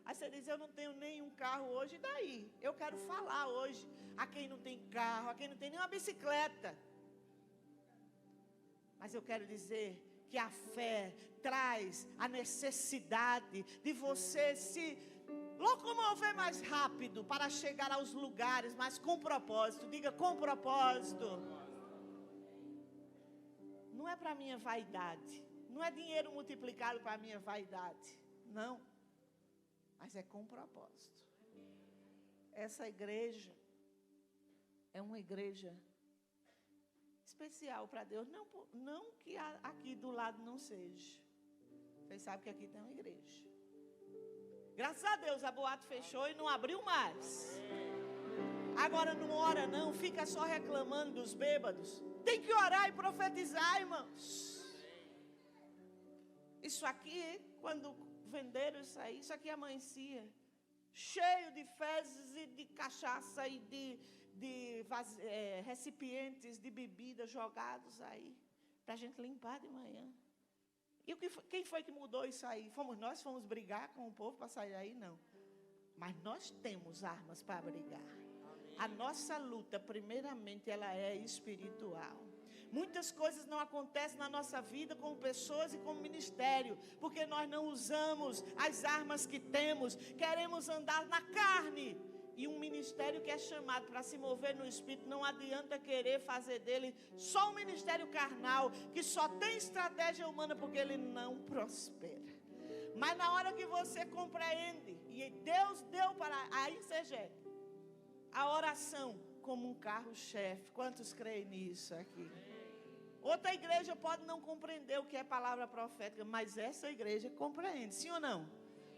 Aí você diz, eu não tenho nenhum carro hoje, e daí? Eu quero falar hoje a quem não tem carro, a quem não tem nenhuma bicicleta. Mas eu quero dizer que a fé traz a necessidade de você se locomover mais rápido para chegar aos lugares, mas com propósito. Diga, com propósito. Não é para minha vaidade. Não é dinheiro multiplicado para minha vaidade. Não. Mas é com propósito. Essa igreja é uma igreja especial para Deus. Não que aqui do lado não seja. Vocês sabem que aqui tem uma igreja. Graças a Deus a boate fechou e não abriu mais. Agora não ora não, fica só reclamando dos bêbados. Tem que orar e profetizar, irmãos. Isso aqui, quando venderam isso aí, isso aqui amanhecia cheio de fezes e de cachaça e de recipientes de bebida jogados aí, para a gente limpar de manhã. E quem foi que mudou isso aí? Nós fomos brigar com o povo para sair aí? Não. Mas nós temos armas para brigar. A nossa luta, primeiramente, ela é espiritual. Muitas coisas não acontecem na nossa vida como pessoas e como ministério, porque nós não usamos as armas que temos, queremos andar na carne. E um ministério que é chamado para se mover no Espírito, não adianta querer fazer dele só um ministério carnal, que só tem estratégia humana, porque ele não prospera. Mas na hora que você compreende, e Deus deu para a ICG a oração como um carro-chefe. Quantos creem nisso aqui? Outra igreja pode não compreender o que é palavra profética, mas essa igreja compreende, sim ou não?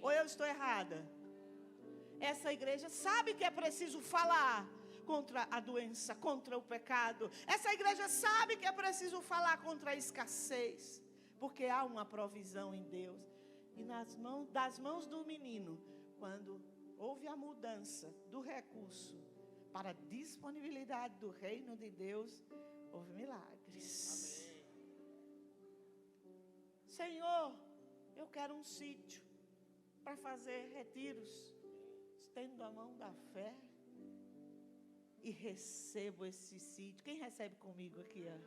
Ou eu estou errada? Essa igreja sabe que é preciso falar contra a doença, contra o pecado. Essa igreja sabe que é preciso falar contra a escassez, porque há uma provisão em Deus. E das mãos do menino, quando houve a mudança do recurso para a disponibilidade do reino de Deus, houve milagres. Amém. Senhor, eu quero um sítio para fazer retiros. Estendo a mão da fé e recebo esse sítio. Quem recebe comigo aqui? Ó?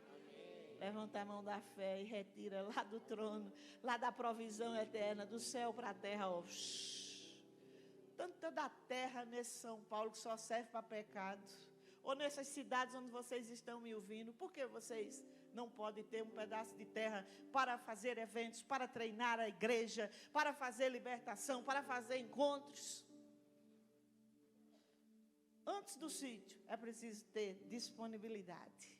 Levanta a mão da fé e retira lá do trono, lá da provisão eterna, do céu para a terra. Ó. Tanta da terra nesse São Paulo que só serve para pecado. Ou nessas cidades onde vocês estão me ouvindo, por que vocês não podem ter um pedaço de terra para fazer eventos, para treinar a igreja, para fazer libertação, para fazer encontros? Antes do sítio, é preciso ter disponibilidade.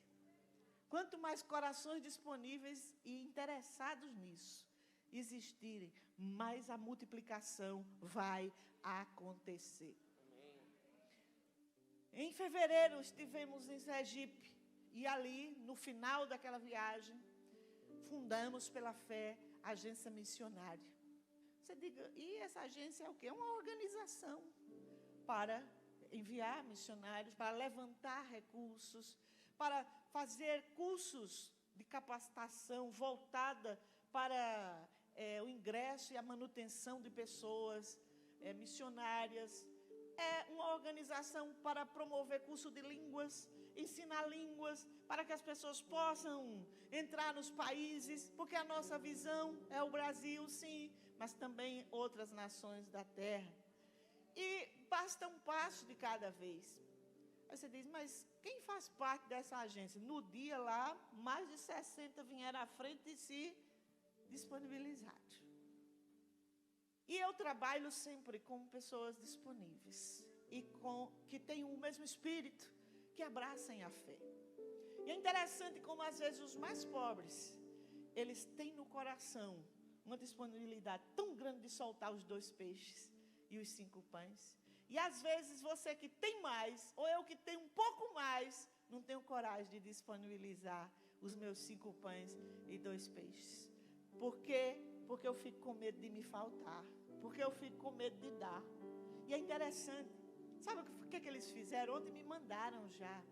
Quanto mais corações disponíveis e interessados nisso existirem, mais a multiplicação vai acontecer. Em fevereiro estivemos em Sergipe e ali, no final daquela viagem, fundamos pela fé a agência missionária. Você diga, e essa agência é o quê? É uma organização para enviar missionários, para levantar recursos, para fazer cursos de capacitação voltada para o ingresso e a manutenção de pessoas missionárias. É uma organização para promover curso de línguas, ensinar línguas, para que as pessoas possam entrar nos países, porque a nossa visão é o Brasil, sim, mas também outras nações da terra. E basta um passo de cada vez. Aí você diz, mas quem faz parte dessa agência? No dia lá, mais de 60 vieram à frente e se disponibilizaram. E eu trabalho sempre com pessoas disponíveis e que têm o mesmo espírito, que abracem a fé. E é interessante como às vezes os mais pobres, eles têm no coração uma disponibilidade tão grande de soltar os 2 peixes e os 5 pães. E às vezes você que tem mais, ou eu que tenho um pouco mais, não tenho coragem de disponibilizar os meus 5 pães e 2 peixes. Por quê? Porque eu fico com medo de me faltar. Porque eu fico com medo de dar. E é interessante. Sabe o que eles fizeram? Ontem me mandaram já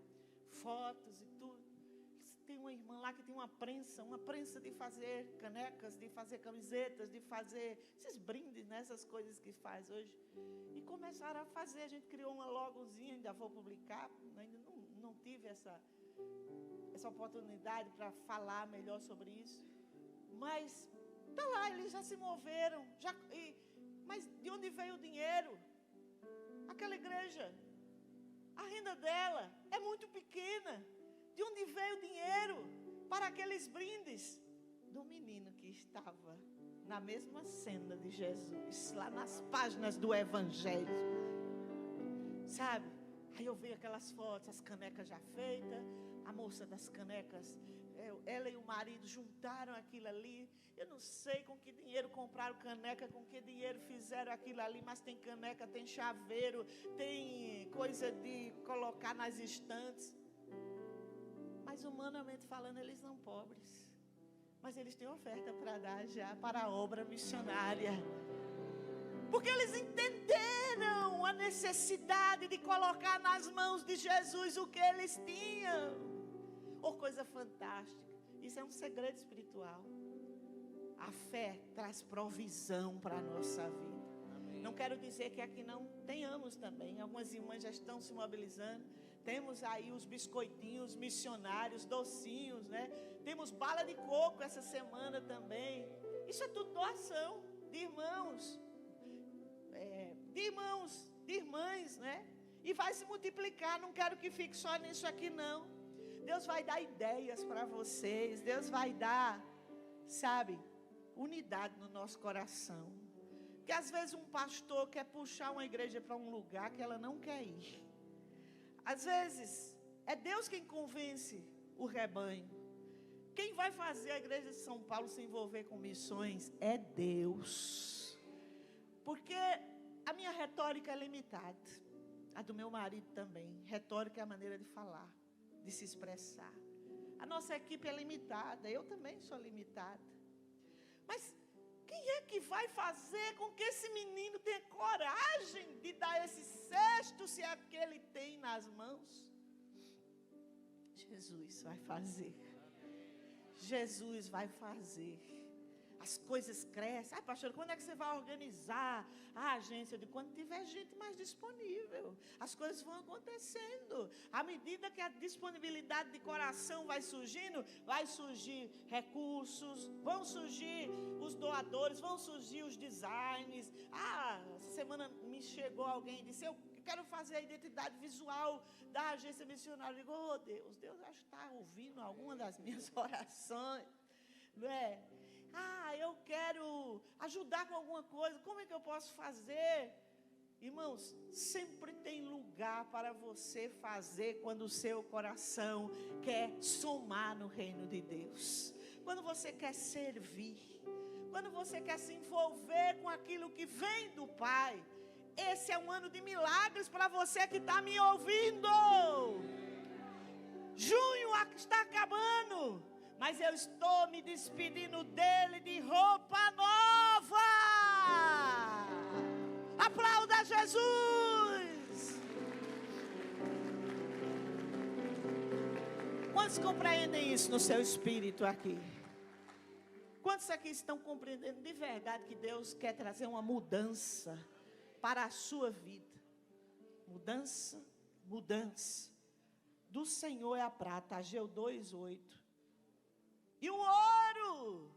fotos e tudo. Tem uma irmã lá que tem uma prensa de fazer canecas, de fazer camisetas, de fazer esses brindes, né, essas coisas que faz hoje. E começaram a fazer, a gente criou uma logozinha, ainda vou publicar, ainda não tive essa oportunidade para falar melhor sobre isso. Mas está lá, eles já se moveram. Mas de onde veio o dinheiro? Aquela igreja, a renda dela é muito pequena. De onde veio o dinheiro para aqueles brindes? Do menino que estava na mesma cena de Jesus, lá nas páginas do Evangelho. Sabe? Aí eu vi aquelas fotos, as canecas já feitas, a moça das canecas, ela e o marido juntaram aquilo ali. Eu não sei com que dinheiro compraram caneca, com que dinheiro fizeram aquilo ali, mas tem caneca, tem chaveiro, tem coisa de colocar nas estantes. Mas humanamente falando, eles são pobres. Mas eles têm oferta para dar já para a obra missionária. Porque eles entenderam a necessidade de colocar nas mãos de Jesus o que eles tinham. Oh, coisa fantástica. Isso é um segredo espiritual. A fé traz provisão para a nossa vida. Amém. Não quero dizer que aqui não tenhamos também. Algumas irmãs já estão se mobilizando. Temos aí os biscoitinhos missionários, docinhos, né? Temos bala de coco essa semana também. Isso é tudo doação de irmãos, de irmãs, né? E vai se multiplicar. Não quero que fique só nisso aqui, não. Deus vai dar ideias para vocês. Deus vai dar, sabe, unidade no nosso coração. Porque às vezes um pastor quer puxar uma igreja para um lugar que ela não quer ir. Às vezes, é Deus quem convence o rebanho. Quem vai fazer a igreja de São Paulo se envolver com missões é Deus. Porque a minha retórica é limitada. A do meu marido também. Retórica é a maneira de falar, de se expressar. A nossa equipe é limitada. Eu também sou limitada. Mas quem é que vai fazer com que esse menino tenha coragem de dar esse cesto, se é que ele tem nas mãos? Jesus vai fazer. Jesus vai fazer. as coisas crescem. Pastor, quando é que você vai organizar a agência? De quando tiver gente mais disponível. As coisas vão acontecendo. À medida que a disponibilidade de coração vai surgindo, vai surgir recursos, vão surgir os doadores, vão surgir os designs. Essa semana me chegou alguém e disse, eu quero fazer a identidade visual da agência missionária. Eu digo, Deus acho que está ouvindo alguma das minhas orações. Não é? Eu quero ajudar com alguma coisa. Como é que eu posso fazer? Irmãos, sempre tem lugar para você fazer quando o seu coração quer somar no reino de Deus. Quando você quer servir. Quando você quer se envolver com aquilo que vem do Pai. Esse é um ano de milagres para você que está me ouvindo. Junho está acabando. Mas eu estou me despedindo dele de roupa nova. Aplauda Jesus. Quantos compreendem isso no seu espírito aqui? Quantos aqui estão compreendendo de verdade que Deus quer trazer uma mudança para a sua vida? Mudança, mudança. Do Senhor é a prata, Ageu 2:8. E o ouro?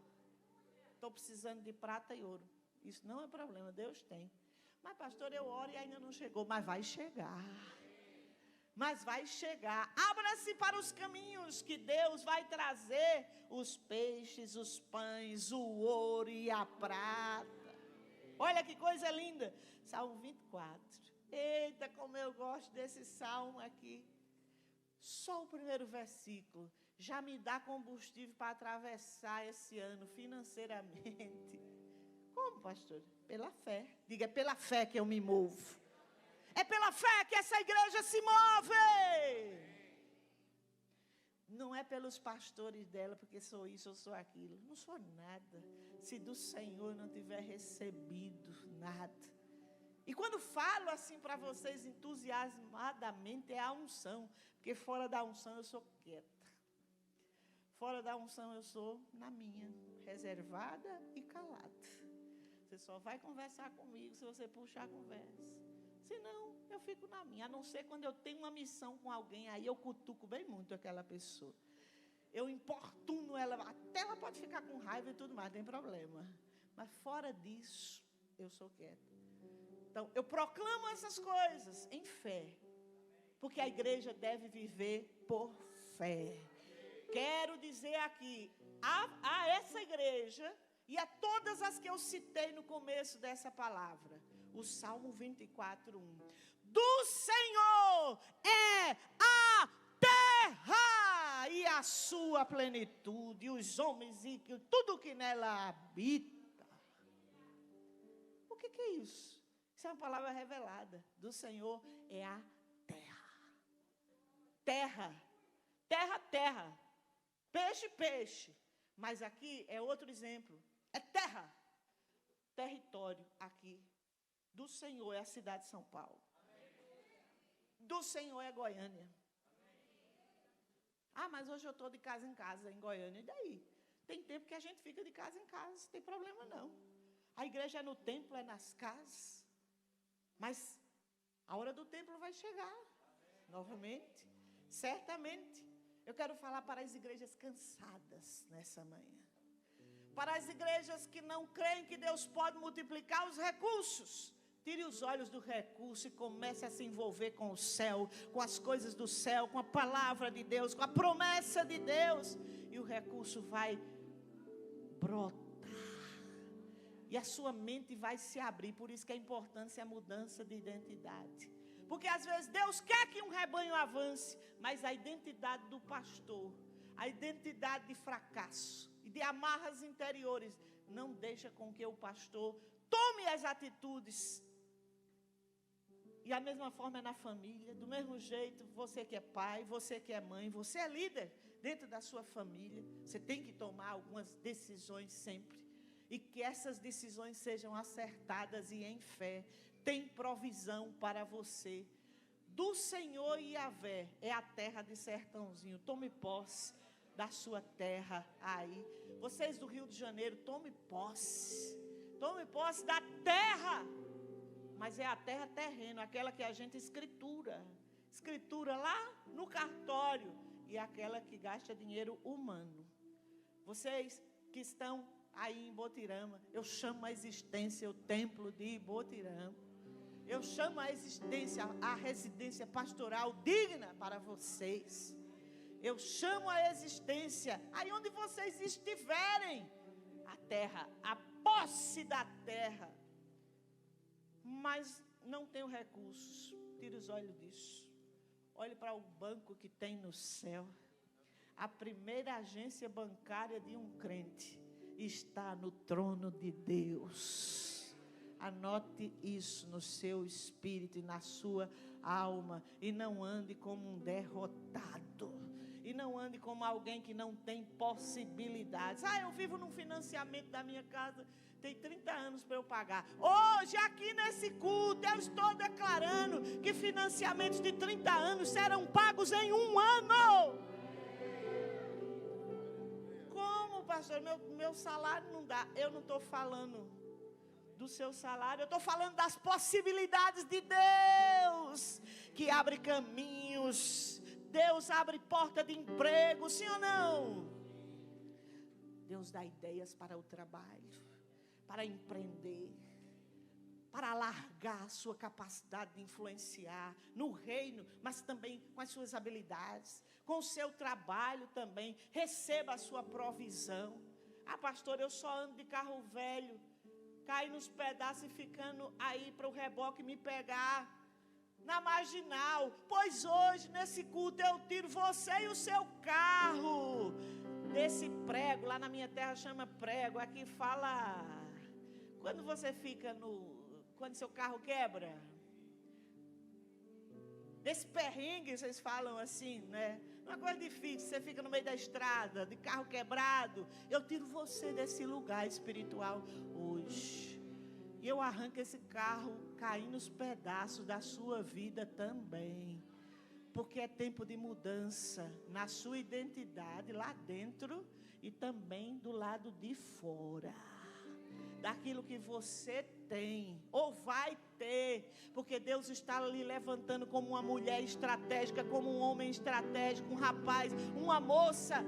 Estou precisando de prata e ouro. Isso não é problema, Deus tem. Mas pastor, eu oro e ainda não chegou. Mas vai chegar. Mas vai chegar. Abra-se para os caminhos que Deus vai trazer os peixes, os pães, o ouro e a prata. Olha que coisa linda. Salmo 24. Eita, como eu gosto desse salmo aqui. Só o primeiro versículo já me dá combustível para atravessar esse ano financeiramente. Como, pastor? Pela fé. Diga, é pela fé que eu me movo. É pela fé que essa igreja se move. Não é pelos pastores dela, porque sou isso ou sou aquilo. Não sou nada. Se do Senhor não tiver recebido nada. E quando falo assim para vocês entusiasmadamente, é a unção. Porque fora da unção eu sou quieta. Fora da unção eu sou na minha, reservada e calada. Você só vai conversar comigo se você puxar a conversa. Senão, eu fico na minha. A não ser quando eu tenho uma missão com alguém, aí eu cutuco bem muito aquela pessoa. Eu importuno ela, até ela pode ficar com raiva e tudo mais, não tem problema. Mas fora disso, eu sou quieta. Então, eu proclamo essas coisas em fé. Porque a igreja deve viver por fé. Quero dizer aqui, a essa igreja e a todas as que eu citei no começo dessa palavra, o Salmo 24:1. Do Senhor é a terra e a sua plenitude, e os homens e tudo que nela habita. O que é isso? Isso é uma palavra revelada. Do Senhor é a terra. Terra. Terra, terra. Peixe, peixe. Mas aqui é outro exemplo. É terra. Território aqui. Do Senhor é a cidade de São Paulo. Do Senhor é Goiânia. Mas hoje eu estou de casa em casa em Goiânia. E daí? Tem tempo que a gente fica de casa em casa. Não tem problema não. A igreja é no templo, é nas casas. Mas a hora do templo vai chegar. Novamente. Certamente. Eu quero falar para as igrejas cansadas nessa manhã. Para as igrejas que não creem que Deus pode multiplicar os recursos. Tire os olhos do recurso e comece a se envolver com o céu, com as coisas do céu, com a palavra de Deus, com a promessa de Deus. E o recurso vai brotar. E a sua mente vai se abrir. Por isso que a importância é a mudança de identidade. Porque às vezes Deus quer que um rebanho avance, mas a identidade do pastor, a identidade de fracasso e de amarras interiores, não deixa com que o pastor tome as atitudes. E a mesma forma é na família, do mesmo jeito, você que é pai, você que é mãe, você é líder dentro da sua família, você tem que tomar algumas decisões sempre. E que essas decisões sejam acertadas e em fé. Tem provisão para você. Do Senhor Yahvé é a terra de sertãozinho. Tome posse. da sua terra aí. Vocês do Rio de Janeiro, tome posse da terra, mas é a terra terrena, aquela que a gente escritura lá no cartório, e aquela que gasta dinheiro humano. Vocês que estão aí em Botirama, eu chamo a existência o templo de Botirama. Eu chamo a existência a residência pastoral digna para vocês. Eu chamo a existência aí onde vocês estiverem, a terra, a posse da terra. Mas não tenho recursos. Tire os olhos disso. Olhe para o banco que tem no céu. A primeira agência bancária de um crente está no trono de Deus. Anote isso no seu espírito e na sua alma. E não ande como um derrotado. E não ande como alguém que não tem possibilidades. Eu vivo num financiamento da minha casa, tem 30 anos para eu pagar. Hoje, aqui nesse culto, eu estou declarando que financiamentos de 30 anos serão pagos em 1 ano. Como, pastor? Meu salário não dá. Eu não estou falando do seu salário, eu estou falando das possibilidades de Deus, que abre caminhos. Deus abre porta de emprego, sim ou não? Deus dá ideias para o trabalho, para empreender, para alargar a sua capacidade de influenciar no reino, mas também com as suas habilidades, com o seu trabalho também. Receba a sua provisão. Pastor, eu só ando de carro velho, cai nos pedaços e ficando aí para o reboque me pegar na marginal. Pois hoje, nesse culto, eu tiro você e o seu carro desse prego. Lá na minha terra chama prego, aqui fala quando você fica quando seu carro quebra, desse perrengue, vocês falam assim, né? Uma coisa difícil, você fica no meio da estrada, de carro quebrado. Eu tiro você desse lugar espiritual hoje. E eu arranco esse carro cair nos pedaços da sua vida também. Porque é tempo de mudança na sua identidade lá dentro e também do lado de fora. Daquilo que você tem ou vai ter. Porque Deus está lhe levantando como uma mulher estratégica, como um homem estratégico, um rapaz, uma moça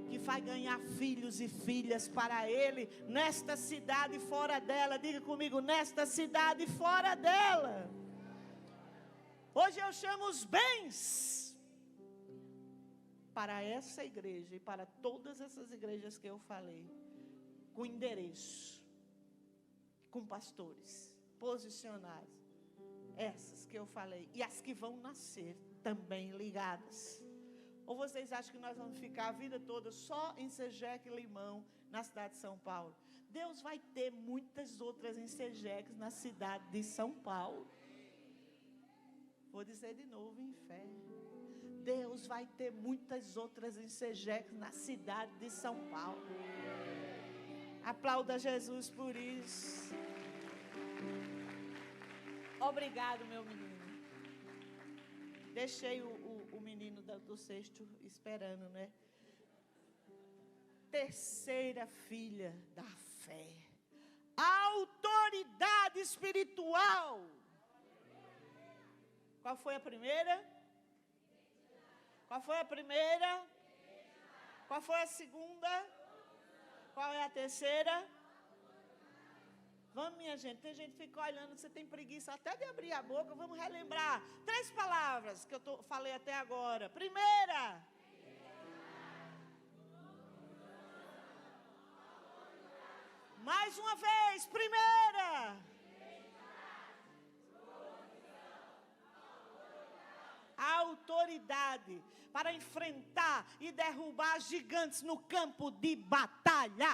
que vai ganhar filhos e filhas para Ele, nesta cidade e fora dela. Diga comigo, nesta cidade e fora dela. Hoje eu chamo os bens para essa igreja e para todas essas igrejas que eu falei, com endereço, com pastores posicionados, essas que eu falei, e as que vão nascer também ligadas. Ou vocês acham que nós vamos ficar a vida toda só em Sejeque e Limão, na cidade de São Paulo? Deus vai ter muitas outras em Sejeques na cidade de São Paulo. Vou dizer de novo em fé. Deus vai ter muitas outras em Sejeques na cidade de São Paulo. Aplauda Jesus por isso. Obrigado, meu menino. Deixei o menino do sexto esperando, né? Terceira filha da fé. Autoridade espiritual. Qual foi a primeira? Qual foi a primeira? Qual foi a segunda? Qual é a terceira? Vamos, minha gente. Tem gente que fica olhando, você tem preguiça até de abrir a boca. Vamos relembrar. 3 palavras que eu falei até agora. Primeira. Mais uma vez. Primeira. A autoridade para enfrentar e derrubar gigantes no campo de batalha.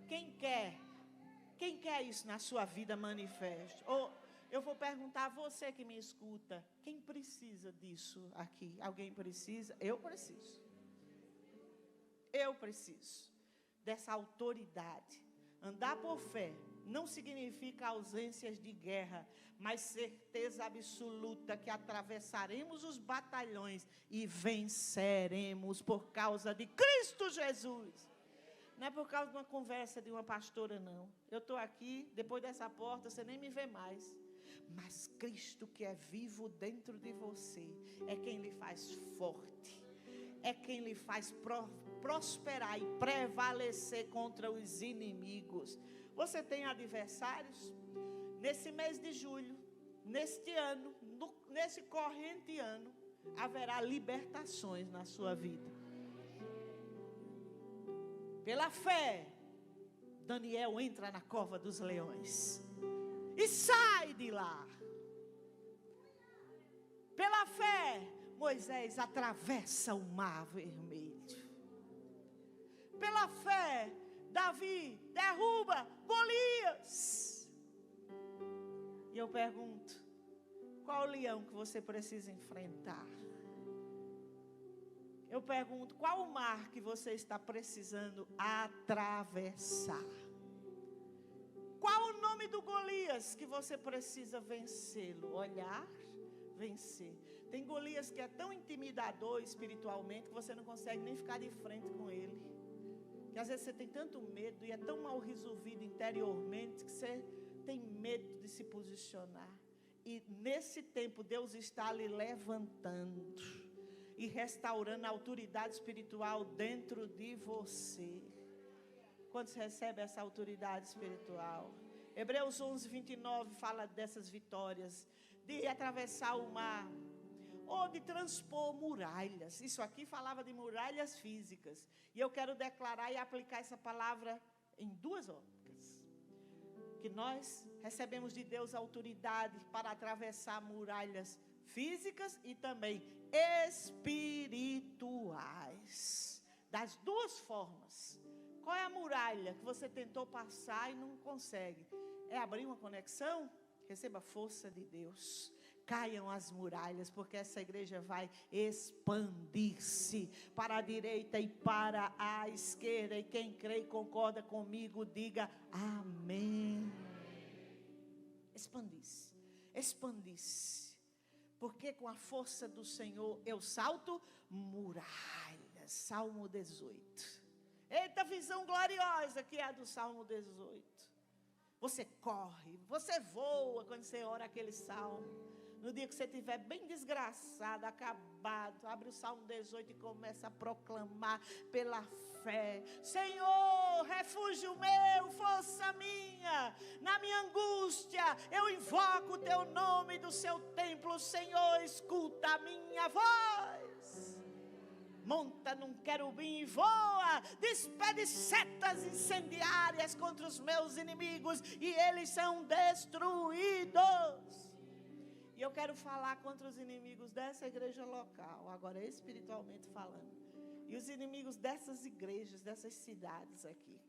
Quem quer isso na sua vida, manifeste. Ou eu vou perguntar a você que me escuta, quem precisa disso aqui? Alguém precisa? Eu preciso. Eu preciso dessa autoridade. Andar por fé, não significa ausências de guerra, mas certeza absoluta que atravessaremos os batalhões e venceremos por causa de Cristo Jesus. Não é por causa de uma conversa de uma pastora, não. Eu estou aqui, depois dessa porta, você nem me vê mais. Mas Cristo que é vivo dentro de você, é quem lhe faz forte, é quem lhe faz prosperar e prevalecer contra os inimigos. Você tem adversários? Nesse mês de julho, neste ano, nesse corrente ano, haverá libertações na sua vida. Pela fé, Daniel entra na cova dos leões e sai de lá. Pela fé, Moisés atravessa o mar vermelho. Pela fé, Davi derruba Golias. E eu pergunto, qual o leão que você precisa enfrentar? Eu pergunto, qual o mar que você está precisando atravessar? Qual o nome do Golias que você precisa vencê-lo? Olhar, vencer. Tem Golias que é tão intimidador espiritualmente que você não consegue nem ficar de frente com ele. Que às vezes você tem tanto medo e é tão mal resolvido interiormente que você tem medo de se posicionar. E nesse tempo Deus está lhe levantando e restaurando a autoridade espiritual dentro de você. Quando você recebe essa autoridade espiritual? Hebreus 11, 29 fala dessas vitórias, de atravessar o mar, ou de transpor muralhas. Isso aqui falava de muralhas físicas. E eu quero declarar e aplicar essa palavra em duas óticas. Que nós recebemos de Deus a autoridade para atravessar muralhas físicas e também espirituais. Das duas formas. Qual é a muralha que você tentou passar e não consegue? É abrir uma conexão? Receba a força de Deus. Caiam as muralhas, porque essa igreja vai expandir-se para a direita e para a esquerda. E quem crê e concorda comigo, diga amém. Expandir-se, expandir-se. Porque com a força do Senhor eu salto muralhas. Salmo 18. Eita visão gloriosa que é a do Salmo 18. Você corre, você voa quando você ora aquele salmo. No dia que você estiver bem desgraçado, acabado, abre o Salmo 18 e começa a proclamar pela fé. Senhor, refúgio meu, força minha, na minha angústia, eu invoco o teu nome do seu templo. Senhor, escuta a minha voz. Monta num querubim e voa, despede setas incendiárias contra os meus inimigos e eles são destruídos. E eu quero falar contra os inimigos dessa igreja local, agora espiritualmente falando. E os inimigos dessas igrejas, dessas cidades aqui.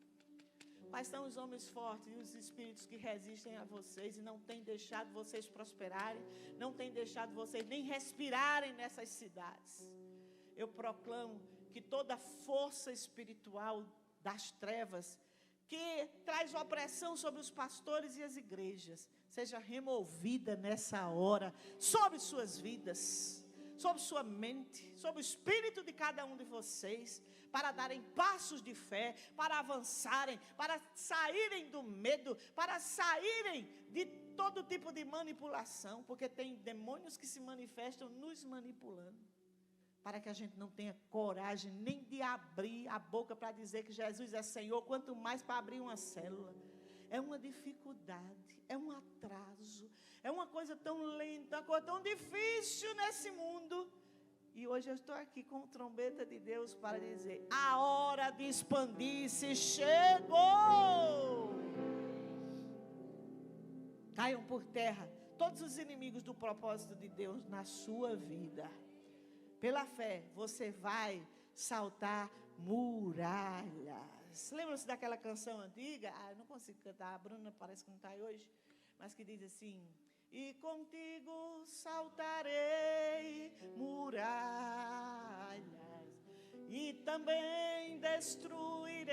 Quais são os homens fortes e os espíritos que resistem a vocês e não têm deixado vocês prosperarem, não têm deixado vocês nem respirarem nessas cidades? Eu proclamo que toda força espiritual das trevas que traz opressão sobre os pastores e as igrejas seja removida nessa hora sobre suas vidas, sobre sua mente, sobre o espírito de cada um de vocês, para darem passos de fé, para avançarem, para saírem do medo, para saírem de todo tipo de manipulação, porque tem demônios que se manifestam nos manipulando. Para que a gente não tenha coragem nem de abrir a boca para dizer que Jesus é Senhor, quanto mais para abrir uma célula. É uma dificuldade, é um atraso, é uma coisa tão lenta, uma coisa tão difícil nesse mundo. E hoje eu estou aqui com trombeta de Deus para dizer, a hora de expandir-se chegou. Caiam por terra todos os inimigos do propósito de Deus na sua vida. Pela fé, você vai saltar muralhas. Lembram-se daquela canção antiga? Eu não consigo cantar, a Bruna parece que não está aí hoje. Mas que diz assim, e contigo saltarei muralhas, e também destruirei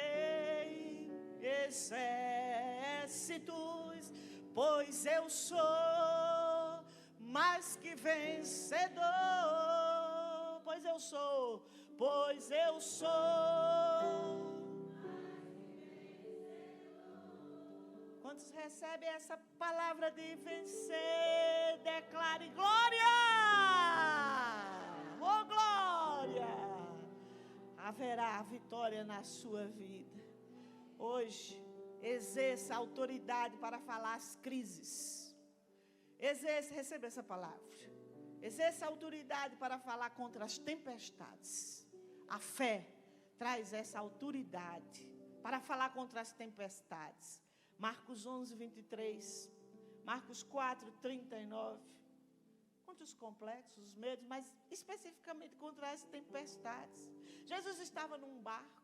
exércitos. exércitos, pois eu sou mais que vencedor. Pois eu sou Quantos recebem essa palavra de vencer? Declare glória! Oh, glória! Haverá vitória na sua vida. Hoje, exerça a autoridade para falar as crises. Receba essa palavra. Exerça a autoridade para falar contra as tempestades. A fé traz essa autoridade para falar contra as tempestades. Marcos 11, 23, Marcos 4, 39. Contra os complexos, os medos, mas especificamente contra as tempestades. Jesus estava num barco,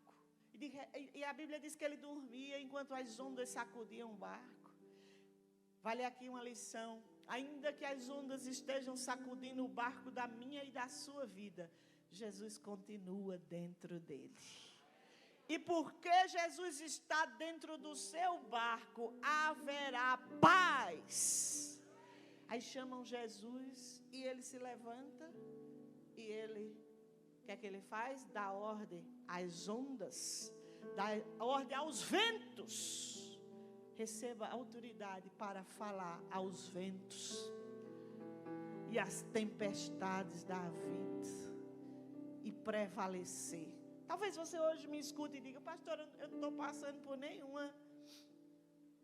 e a Bíblia diz que ele dormia enquanto as ondas sacudiam o barco. Vale aqui uma lição. Ainda que as ondas estejam sacudindo o barco da minha e da sua vida, Jesus continua dentro dele. E porque Jesus está dentro do seu barco, haverá paz. Aí chamam Jesus e ele se levanta e ele, o que é que ele faz? Dá ordem às ondas, dá ordem aos ventos. Receba autoridade para falar aos ventos e às tempestades da vida e prevalecer. Talvez você hoje me escute e diga: pastor, eu não estou passando por nenhuma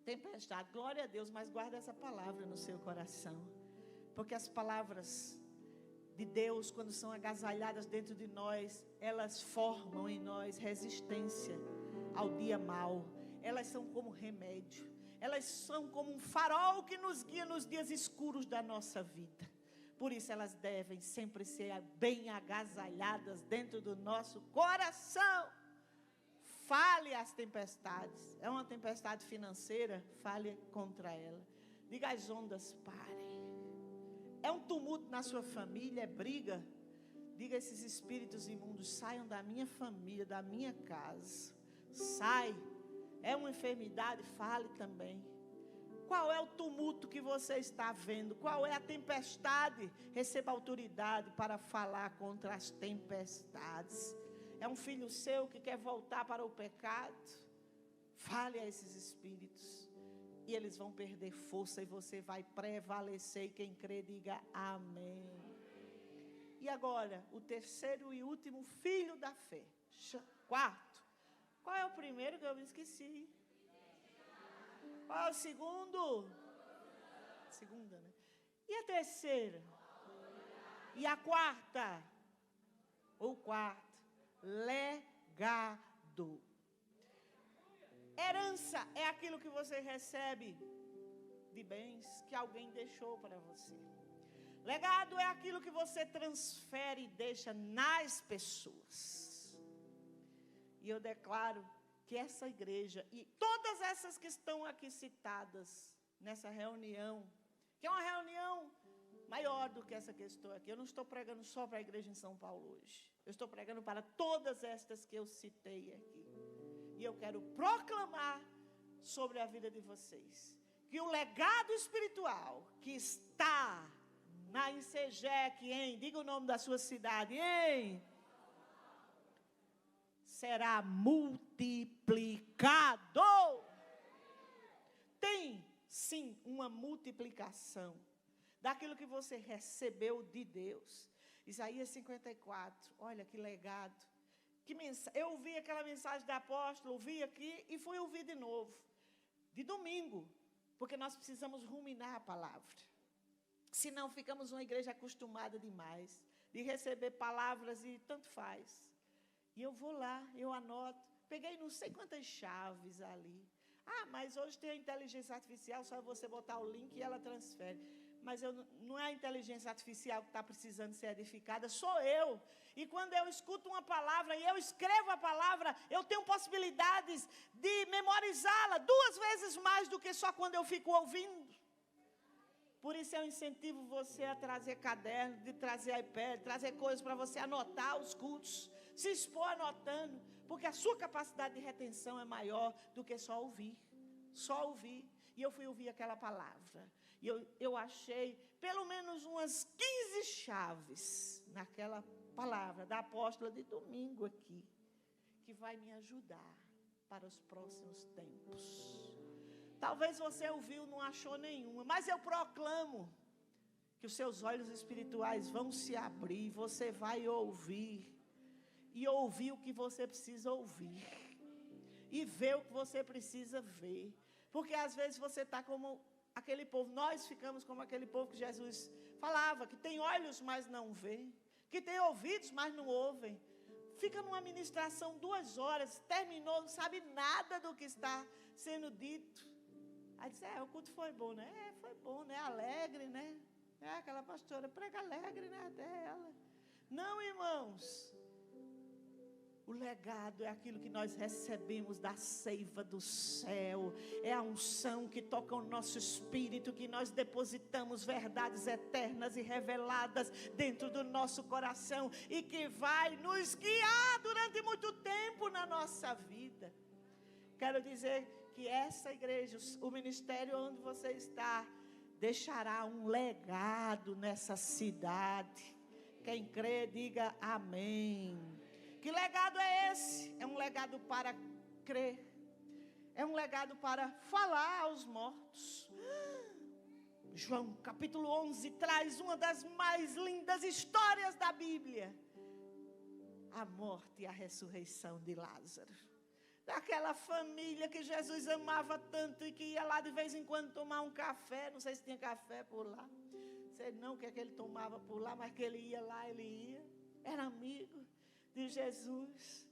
tempestade. Glória a Deus, mas guarda essa palavra no seu coração. Porque as palavras de Deus, quando são agasalhadas dentro de nós, elas formam em nós resistência ao dia mau. Elas são como remédio. Elas são como um farol que nos guia nos dias escuros da nossa vida. Por isso elas devem sempre ser bem agasalhadas dentro do nosso coração. Fale às tempestades. É uma tempestade financeira? Fale contra ela. Diga às ondas: parem. É um tumulto na sua família? É briga? Diga a esses espíritos imundos: saiam da minha família, da minha casa. Sai. É uma enfermidade? Fale também. Qual é o tumulto que você está vendo? Qual é a tempestade? Receba autoridade para falar contra as tempestades. É um filho seu que quer voltar para o pecado? Fale a esses espíritos. E eles vão perder força e você vai prevalecer. E quem crê, diga amém. E agora, o terceiro e último filho da fé. Quarto. Qual é o primeiro que eu me esqueci? Qual é o segundo? Segunda, né? E a terceira? E a quarta? O quarto. Legado. Herança é aquilo que você recebe de bens que alguém deixou para você. Legado é aquilo que você transfere e deixa nas pessoas. E eu declaro que essa igreja e todas essas que estão aqui citadas nessa reunião, que é uma reunião maior do que essa que eu estou aqui. Eu não estou pregando só para a igreja em São Paulo hoje. Eu estou pregando para todas estas que eu citei aqui. E eu quero proclamar sobre a vida de vocês que o legado espiritual que está na Insegec, diga o nome da sua cidade, será multiplicado. Tem, sim, uma multiplicação daquilo que você recebeu de Deus. Isaías 54, olha que legado. Eu ouvi aquela mensagem do apóstolo, ouvi aqui e fui ouvir de novo. De domingo, porque nós precisamos ruminar a palavra. Senão ficamos uma igreja acostumada demais de receber palavras e tanto faz. E eu vou lá, eu anoto. Peguei não sei quantas chaves ali. Mas hoje tem a inteligência artificial, só você botar o link e ela transfere. Mas não é a inteligência artificial que está precisando ser edificada, sou eu. E quando eu escuto uma palavra e eu escrevo a palavra, eu tenho possibilidades de memorizá-la 2 vezes mais do que só quando eu fico ouvindo. Por isso eu incentivo você a trazer caderno, de trazer iPad, trazer coisas para você anotar os cultos, se expor anotando, porque a sua capacidade de retenção é maior do que só ouvir. só ouvir. E eu fui ouvir aquela palavra. E eu achei pelo menos umas 15 chaves naquela palavra da apóstola de domingo aqui, que vai me ajudar para os próximos tempos. Talvez você ouviu, não achou nenhuma, mas eu proclamo que os seus olhos espirituais vão se abrir, você vai ouvir, e ouvir o que você precisa ouvir, e ver o que você precisa ver, porque às vezes você está como aquele povo, nós ficamos como aquele povo que Jesus falava, que tem olhos, mas não vê, que tem ouvidos, mas não ouvem, fica numa ministração 2 horas, terminou, não sabe nada do que está sendo dito, aí diz, o culto foi bom, né? Foi bom, né? Alegre, né? Aquela pastora prega alegre, né? Até ela. Não, irmãos. O legado é aquilo que nós recebemos da seiva do céu. É a unção que toca o nosso espírito, que nós depositamos verdades eternas e reveladas dentro do nosso coração e que vai nos guiar durante muito tempo na nossa vida. Quero dizer que essa igreja, o ministério onde você está, deixará um legado nessa cidade. Quem crê, diga amém. Que legado é esse? É um legado para crer. É um legado para falar aos mortos. João capítulo 11 traz uma das mais lindas histórias da Bíblia. A morte e a ressurreição de Lázaro. Daquela família que Jesus amava tanto e que ia lá de vez em quando tomar um café. Não sei se tinha café por lá. Sei não o que é que ele tomava por lá, mas que ele ia lá, ele ia. Era amigo de Jesus.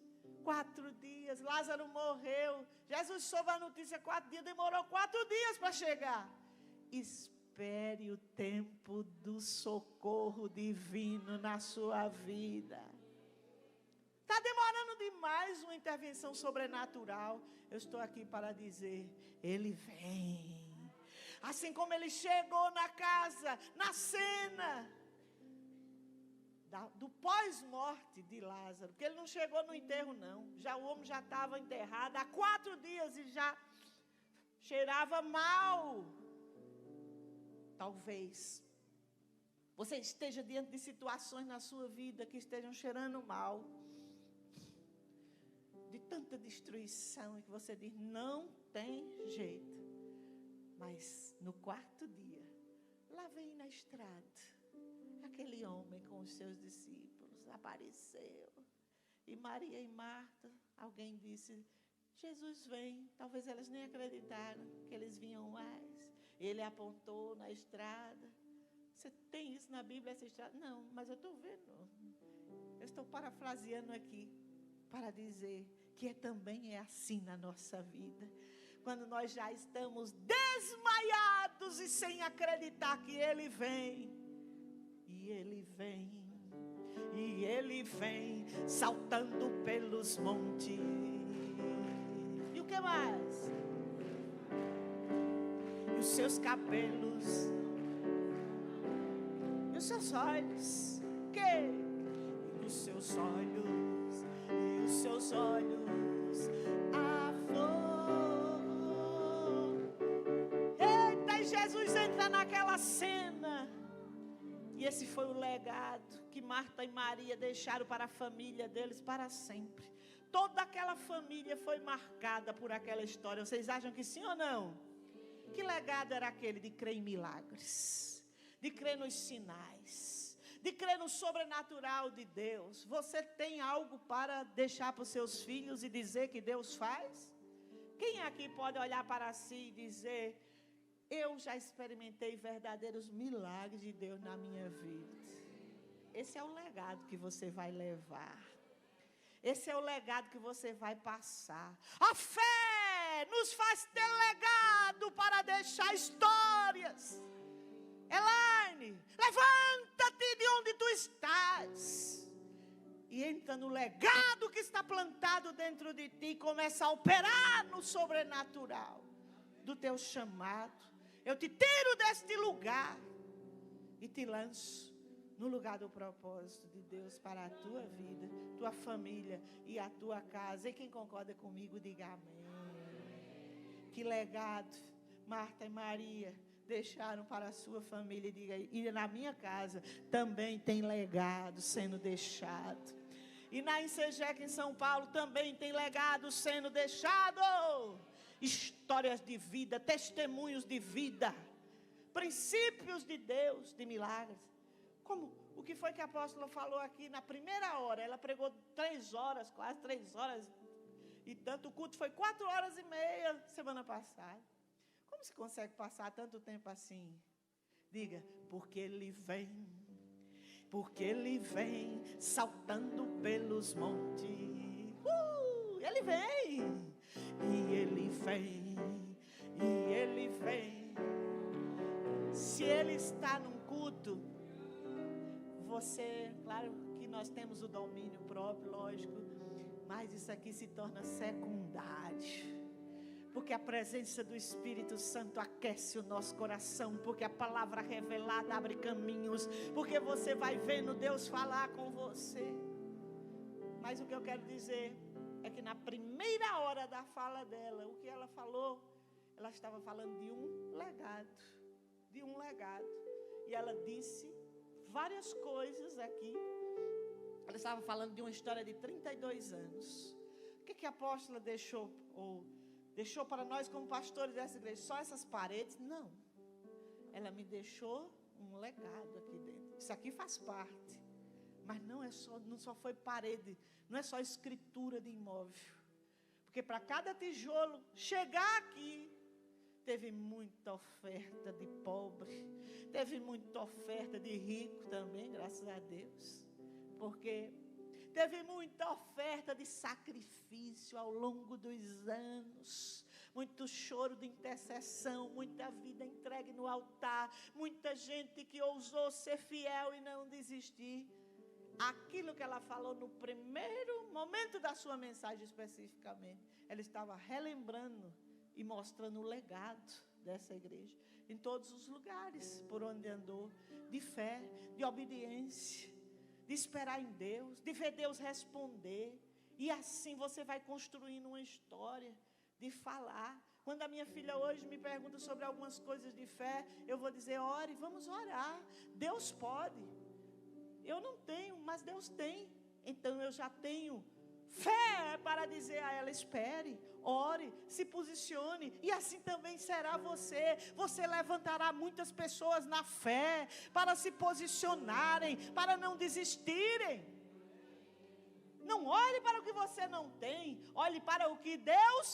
4 dias, Lázaro morreu. Jesus soube a notícia 4 dias, demorou 4 dias para chegar. Espere o tempo do socorro divino na sua vida. Está demorando demais uma intervenção sobrenatural. Eu estou aqui para dizer, Ele vem. Assim como Ele chegou na casa, na cena do pós-morte de Lázaro. Porque Ele não chegou no enterro não. O homem já estava enterrado há 4 dias e já cheirava mal. Talvez você esteja diante de situações na sua vida que estejam cheirando mal. De tanta destruição que você diz, não tem jeito. Mas no 4º dia, lá vem na estrada, aquele homem com os seus discípulos, apareceu. E Maria e Marta, alguém disse, Jesus vem. Talvez elas nem acreditaram que eles vinham mais. Ele apontou na estrada. Você tem isso na Bíblia, essa estrada? Não, mas eu estou vendo. Eu estou parafraseando aqui para dizer que também é assim na nossa vida. Quando nós já estamos desmaiados e sem acreditar que Ele vem. E Ele vem. E Ele vem saltando pelos montes. E o que mais? E os seus cabelos. E os seus olhos. Que? E os seus olhos. E os seus olhos a fogo. Eita, e Jesus entra naquela cena. E esse foi o legado que Marta e Maria deixaram para a família deles para sempre. Toda aquela família foi marcada por aquela história. Vocês acham que sim ou não? Que legado era aquele de crer em milagres, de crer nos sinais, de crer no sobrenatural de Deus? Você tem algo para deixar para os seus filhos e dizer que Deus faz? Quem aqui pode olhar para si e dizer, eu já experimentei verdadeiros milagres de Deus na minha vida? Esse é o legado que você vai levar. Esse é o legado que você vai passar. A fé nos faz ter legado para deixar histórias. Elaine, levanta-te de onde tu estás e entra no legado que está plantado dentro de ti e começa a operar no sobrenatural do teu chamado. Eu te tiro deste lugar e te lanço no lugar do propósito de Deus para a tua vida, tua família e a tua casa. E quem concorda comigo, diga amém. Que legado Marta e Maria deixaram para a sua família. Diga, e na minha casa também tem legado sendo deixado. E na Insegec em São Paulo também tem legado sendo deixado. Histórias de vida, testemunhos de vida, princípios de Deus, de milagres. Como o que foi que a apóstola falou aqui na primeira hora? Ela pregou 3 horas, quase 3 horas. E tanto, o culto foi 4h30 semana passada. Como se consegue passar tanto tempo assim? Diga, porque Ele vem saltando pelos montes. Ele vem, e Ele vem. Se Ele está num culto, você, claro que nós temos o domínio próprio, lógico, mas isso aqui se torna secundário. Porque a presença do Espírito Santo aquece o nosso coração. Porque a palavra revelada abre caminhos. Porque você vai vendo Deus falar com você. Mas o que eu quero dizer é que na primeira hora da fala dela, o que ela falou, ela estava falando de um legado. De um legado. E ela disse várias coisas aqui. Ela estava falando de uma história de 32 anos. O que a apóstola deixou para nós como pastores dessa igreja? Só essas paredes? Não. Ela me deixou um legado aqui dentro. Isso aqui faz parte. Mas não só foi parede, não é só escritura de imóvel. Porque para cada tijolo chegar aqui, teve muita oferta de pobre, teve muita oferta de rico também, graças a Deus. Porque teve muita oferta de sacrifício ao longo dos anos. Muito choro de intercessão, muita vida entregue no altar. Muita gente que ousou ser fiel e não desistir. Aquilo que ela falou no primeiro momento da sua mensagem especificamente, ela estava relembrando e mostrando o legado dessa igreja. Em todos os lugares por onde andou. De fé, de obediência, de esperar em Deus, de ver Deus responder. E assim você vai construindo uma história de falar. Quando a minha filha hoje me pergunta sobre algumas coisas de fé, eu vou dizer, ore, vamos orar. Deus pode. Eu não tenho, mas Deus tem. Então eu já tenho fé para dizer a ela, espere, ore, se posicione. E assim também será você. Você levantará muitas pessoas na fé para se posicionarem, para não desistirem. Não olhe para o que você não tem, olhe para o que Deus,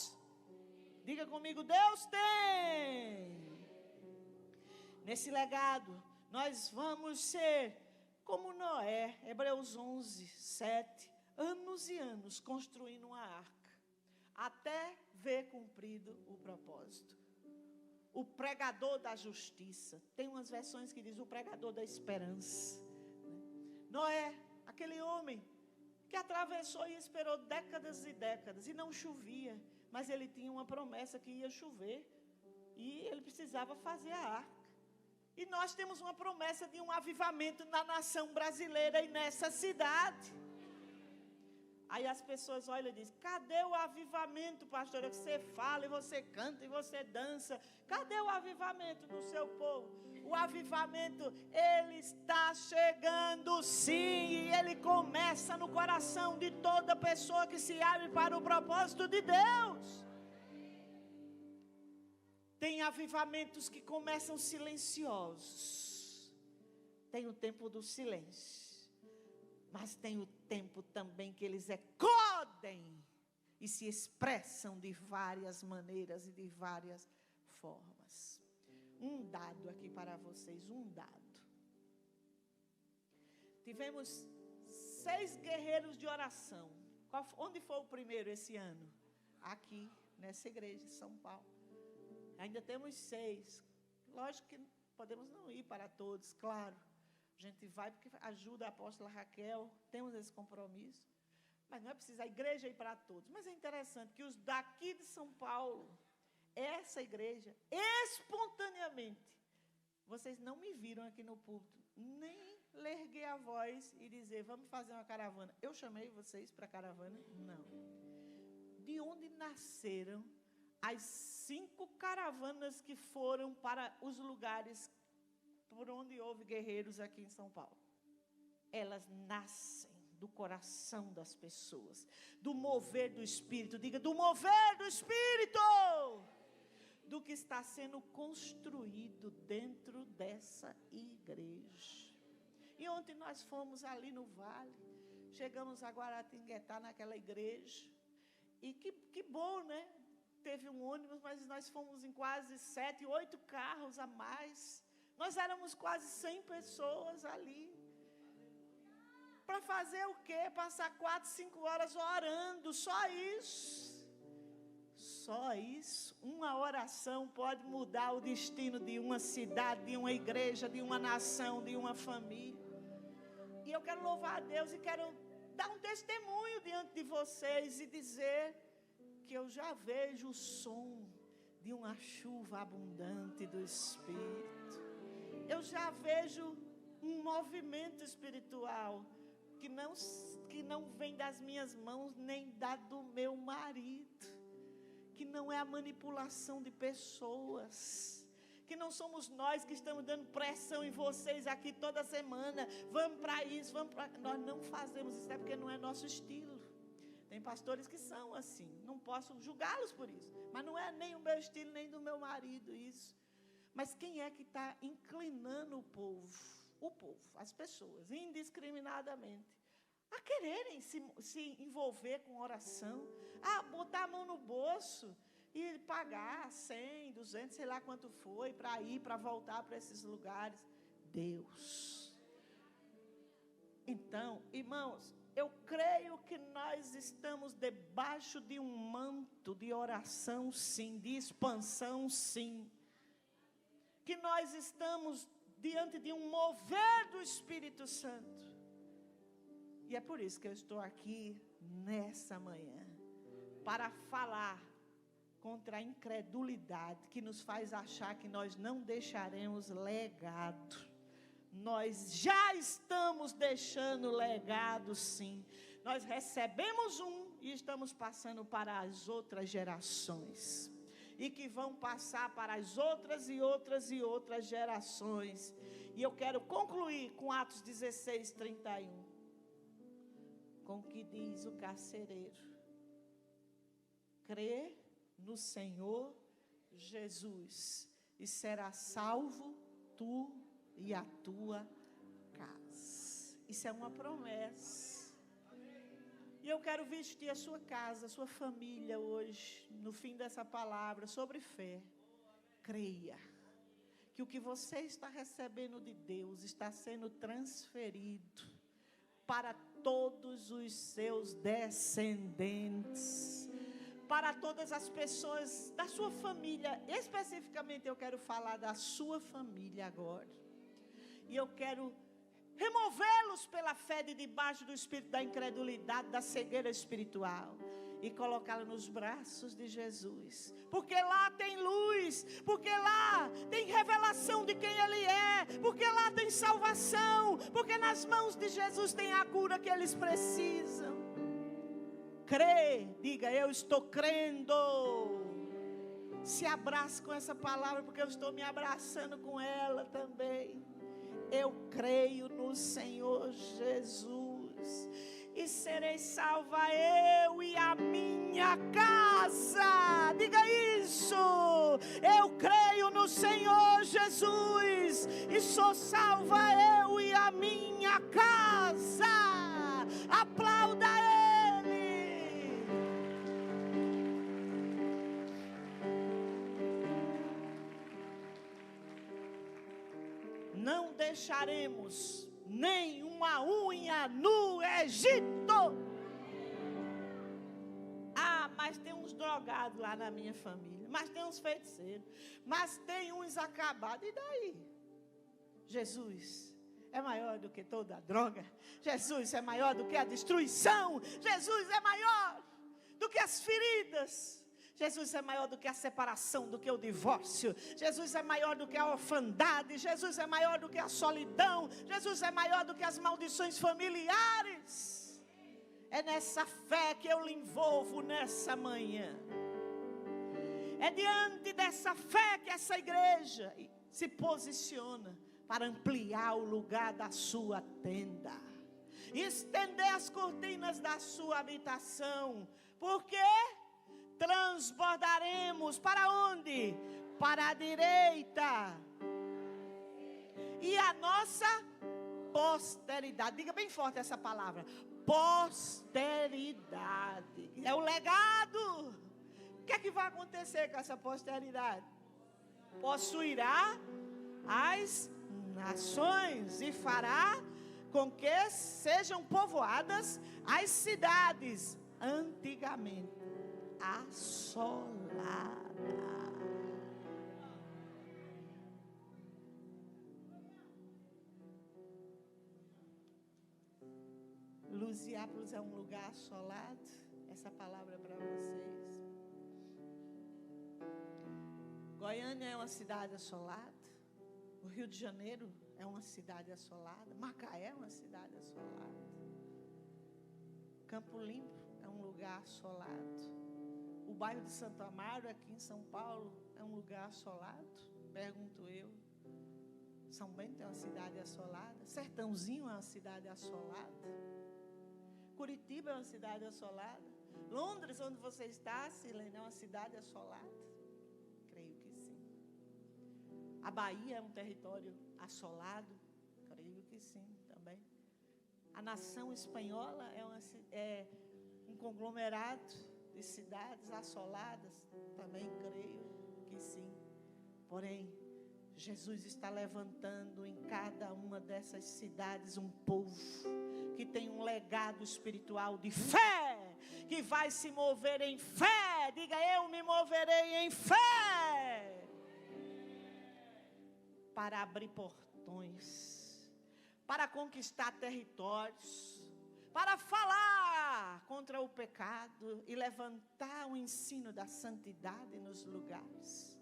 diga comigo, Deus tem. Nesse legado, nós vamos ser como Noé, Hebreus 11, 7, anos e anos construindo uma arca, até ver cumprido o propósito. O pregador da justiça, tem umas versões que diz o pregador da esperança. Noé, aquele homem que atravessou e esperou décadas e décadas, e não chovia, mas ele tinha uma promessa que ia chover, e ele precisava fazer a arca. E nós temos uma promessa de um avivamento na nação brasileira e nessa cidade. Aí as pessoas olham e dizem, cadê o avivamento, pastora? Que você fala e você canta e você dança. Cadê o avivamento do seu povo? O avivamento, ele está chegando sim. E ele começa no coração de toda pessoa que se abre para o propósito de Deus. Tem avivamentos que começam silenciosos. Tem o tempo do silêncio. Mas tem o tempo também que eles eclodem e se expressam de várias maneiras e de várias formas. Um dado aqui para vocês, um dado. Tivemos 6 guerreiros de oração. Onde foi o primeiro esse ano? Aqui, nessa igreja de São Paulo. Ainda temos 6. Lógico que podemos não ir para todos, claro. A gente vai porque ajuda a apóstola Raquel, temos esse compromisso. Mas não é preciso a igreja ir para todos. Mas é interessante que os daqui de São Paulo, essa igreja, espontaneamente, vocês não me viram aqui no púlpito, nem lerguei a voz e dizer, vamos fazer uma caravana. Eu chamei vocês para a caravana? Não. De onde nasceram as 5 caravanas que foram para os lugares por onde houve guerreiros aqui em São Paulo. Elas nascem do coração das pessoas, do mover do Espírito. Diga, do mover do Espírito, do que está sendo construído dentro dessa igreja. E ontem nós fomos ali no vale, chegamos a Guaratinguetá, naquela igreja, e que bom, né? Teve um ônibus, mas nós fomos em quase 7, 8 carros a mais. Nós éramos quase 100 pessoas ali. Para fazer o quê? Passar 4, 5 horas orando, só isso. Só isso. Uma oração pode mudar o destino de uma cidade, de uma igreja, de uma nação, de uma família. E eu quero louvar a Deus e quero dar um testemunho diante de vocês e dizer que eu já vejo o som de uma chuva abundante do Espírito. Eu já vejo um movimento espiritual que não vem das minhas mãos, nem da do meu marido, que não é a manipulação de pessoas, que não somos nós que estamos dando pressão em vocês aqui toda semana, vamos para isso, vamos para... Nós não fazemos isso, é porque não é nosso estilo. Tem pastores que são assim, não posso julgá-los por isso, mas não é nem o meu estilo, nem do meu marido isso. Mas quem é que está inclinando o povo, as pessoas, indiscriminadamente, a quererem se envolver com oração, a botar a mão no bolso e pagar 100, 200, sei lá quanto foi, para ir, para voltar para esses lugares? Deus. Então, irmãos, eu creio que nós estamos debaixo de um manto de oração, sim, de expansão, sim. Que nós estamos diante de um mover do Espírito Santo. E é por isso que eu estou aqui nessa manhã, para falar contra a incredulidade que nos faz achar que nós não deixaremos legado. Nós já estamos deixando legado, sim. Nós recebemos e estamos passando para as outras gerações. E que vão passar para as outras e outras e outras gerações. E eu quero concluir com Atos 16, 31. Com o que diz o carcereiro: crê no Senhor Jesus e será salvo tu e a tua casa. Isso é uma promessa. E eu quero vestir a sua casa, a sua família hoje, no fim dessa palavra, sobre fé. Creia que o que você está recebendo de Deus está sendo transferido para todos os seus descendentes, para todas as pessoas da sua família. Especificamente eu quero falar da sua família agora. E eu quero removê-los pela fé de debaixo do espírito da incredulidade, da cegueira espiritual, e colocá-los nos braços de Jesus, porque lá tem luz, porque lá tem revelação de quem Ele é, porque lá tem salvação, porque nas mãos de Jesus tem a cura que eles precisam. Crê, diga, eu estou crendo. Se abrace com essa palavra, porque eu estou me abraçando com ela também. Eu creio no Senhor Jesus e serei salva eu e a minha casa. Diga isso. Eu creio no Senhor Jesus e sou salva eu e a minha casa. Aplauda Ele. Não deixaremos nenhuma unha no Egito. Ah, mas tem uns drogados lá na minha família, mas tem uns feiticeiros, mas tem uns acabados. E daí? Jesus é maior do que toda a droga. Jesus é maior do que a destruição. Jesus é maior do que as feridas. Jesus é maior do que a separação, do que o divórcio. Jesus é maior do que a orfandade. Jesus é maior do que a solidão. Jesus é maior do que as maldições familiares. É nessa fé que eu lhe envolvo nessa manhã. É diante dessa fé que essa igreja se posiciona para ampliar o lugar da sua tenda, estender as cortinas da sua habitação, porque transbordaremos para onde? Para a direita. E a nossa posteridade, diga bem forte essa palavra, posteridade, é o legado. O que é que vai acontecer com essa posteridade? Possuirá as nações e fará com que sejam povoadas as cidades antigamente assoladas. Luziápolis é um lugar assolado. Essa palavra é para vocês. Goiânia é uma cidade assolada. O Rio de Janeiro é uma cidade assolada. Macaé é uma cidade assolada. Campo Limpo é um lugar assolado. O bairro de Santo Amaro, aqui em São Paulo, é um lugar assolado, pergunto eu. São Bento é uma cidade assolada. Sertãozinho é uma cidade assolada. Curitiba é uma cidade assolada. Londres, onde você está, Silene, é uma cidade assolada. Creio que sim. A Bahia é um território assolado. Creio que sim, também. A nação espanhola é um conglomerado de cidades assoladas. Também creio que sim. Porém, Jesus está levantando em cada uma dessas cidades um povo que tem um legado espiritual de fé, que vai se mover em fé. Diga, eu me moverei em fé. Para abrir portões, para conquistar territórios, para falar contra o pecado e levantar o ensino da santidade nos lugares.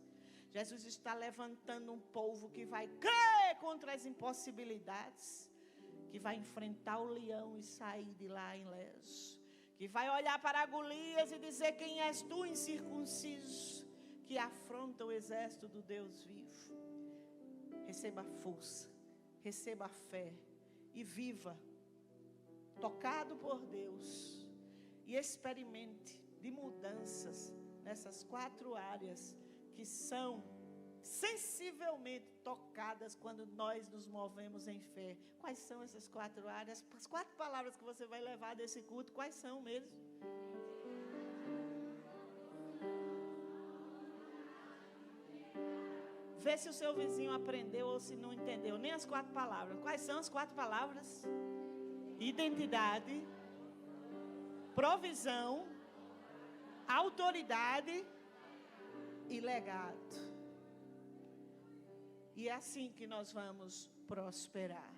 Jesus está levantando um povo que vai crer contra as impossibilidades, que vai enfrentar o leão e sair de lá ileso, que vai olhar para Golias e dizer, quem és tu, incircunciso, que afronta o exército do Deus vivo. Receba força, receba fé e viva, tocado por Deus, e experimente de mudanças nessas 4 áreas que são sensivelmente tocadas quando nós nos movemos em fé. Quais são essas 4 áreas? As 4 palavras que você vai levar desse culto, quais são mesmo? Vê se o seu vizinho aprendeu ou se não entendeu nem as 4 palavras. Quais são as 4 palavras? Identidade, provisão, autoridade e legado. E é assim que nós vamos prosperar.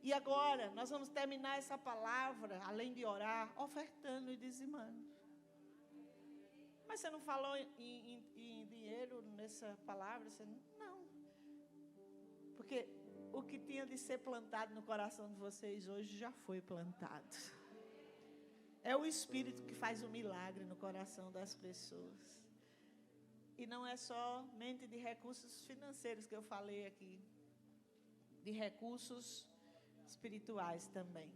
E agora, nós vamos terminar essa palavra, além de orar, ofertando e dizimando. Mas você não falou em dinheiro nessa palavra? Você não. Porque o que tinha de ser plantado no coração de vocês hoje já foi plantado. É o Espírito que faz o milagre no coração das pessoas. E não é somente de recursos financeiros que eu falei aqui, de recursos espirituais também.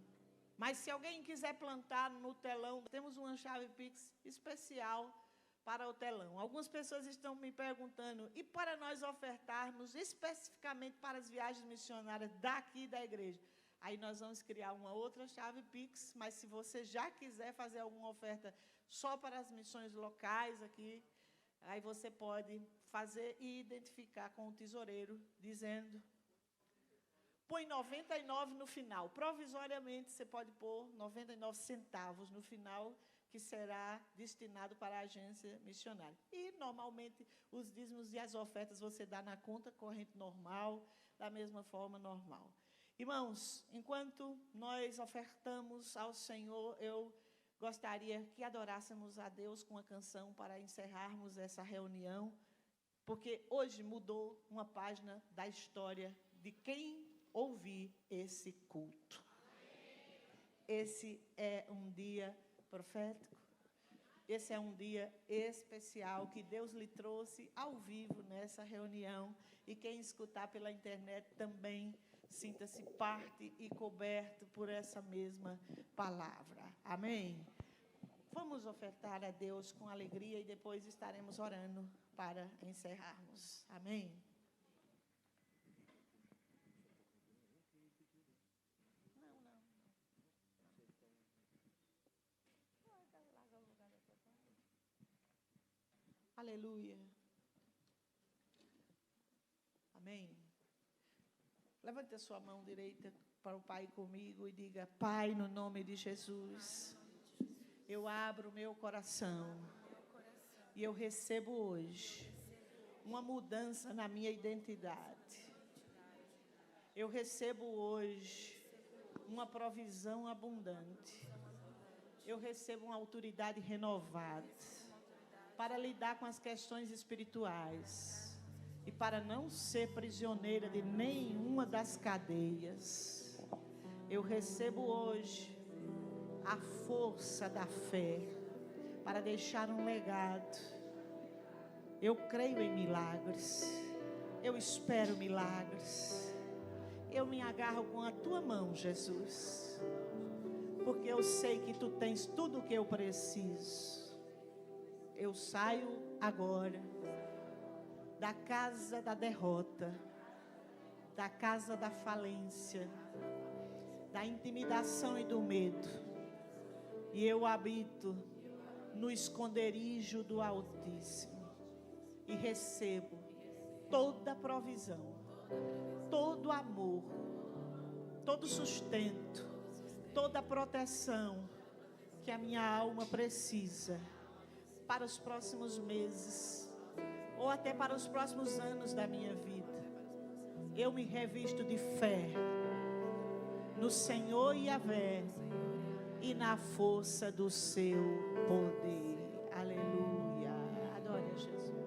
Mas se alguém quiser plantar no telão, temos uma chave Pix especial para o telão. Algumas pessoas estão me perguntando, e para nós ofertarmos especificamente para as viagens missionárias daqui da igreja? Aí nós vamos criar uma outra chave Pix, mas se você já quiser fazer alguma oferta só para as missões locais aqui, aí você pode fazer e identificar com o tesoureiro, dizendo, põe 99 no final. Provisoriamente, você pode pôr 99 centavos no final, que será destinado para a agência missionária. E, normalmente, os dízimos e as ofertas você dá na conta corrente normal, da mesma forma normal. Irmãos, enquanto nós ofertamos ao Senhor, eu gostaria que adorássemos a Deus com uma canção para encerrarmos essa reunião, porque hoje mudou uma página da história de quem ouvir esse culto. Esse é um dia profético. Esse é um dia especial que Deus lhe trouxe ao vivo nessa reunião. E quem escutar pela internet também sinta-se parte e coberto por essa mesma palavra. Amém? Vamos ofertar a Deus com alegria e depois estaremos orando para encerrarmos. Amém? Aleluia. Amém. Levante a sua mão direita para o Pai comigo e diga: Pai, no nome de Jesus, eu abro o meu coração e eu recebo hoje uma mudança na minha identidade. Eu recebo hoje uma provisão abundante. Eu recebo uma autoridade renovada para lidar com as questões espirituais e para não ser prisioneira de nenhuma das cadeias. Eu recebo hoje a força da fé para deixar um legado. Eu creio em milagres, eu espero milagres, eu me agarro com a tua mão, Jesus, porque eu sei que tu tens tudo o que eu preciso. Eu saio agora da casa da derrota, da casa da falência, da intimidação e do medo. E eu habito no esconderijo do Altíssimo e recebo toda a provisão, todo amor, todo sustento, toda a proteção que a minha alma precisa para os próximos meses, ou até para os próximos anos da minha vida. Eu me revisto de fé no Senhor Yahvé e na força do seu poder.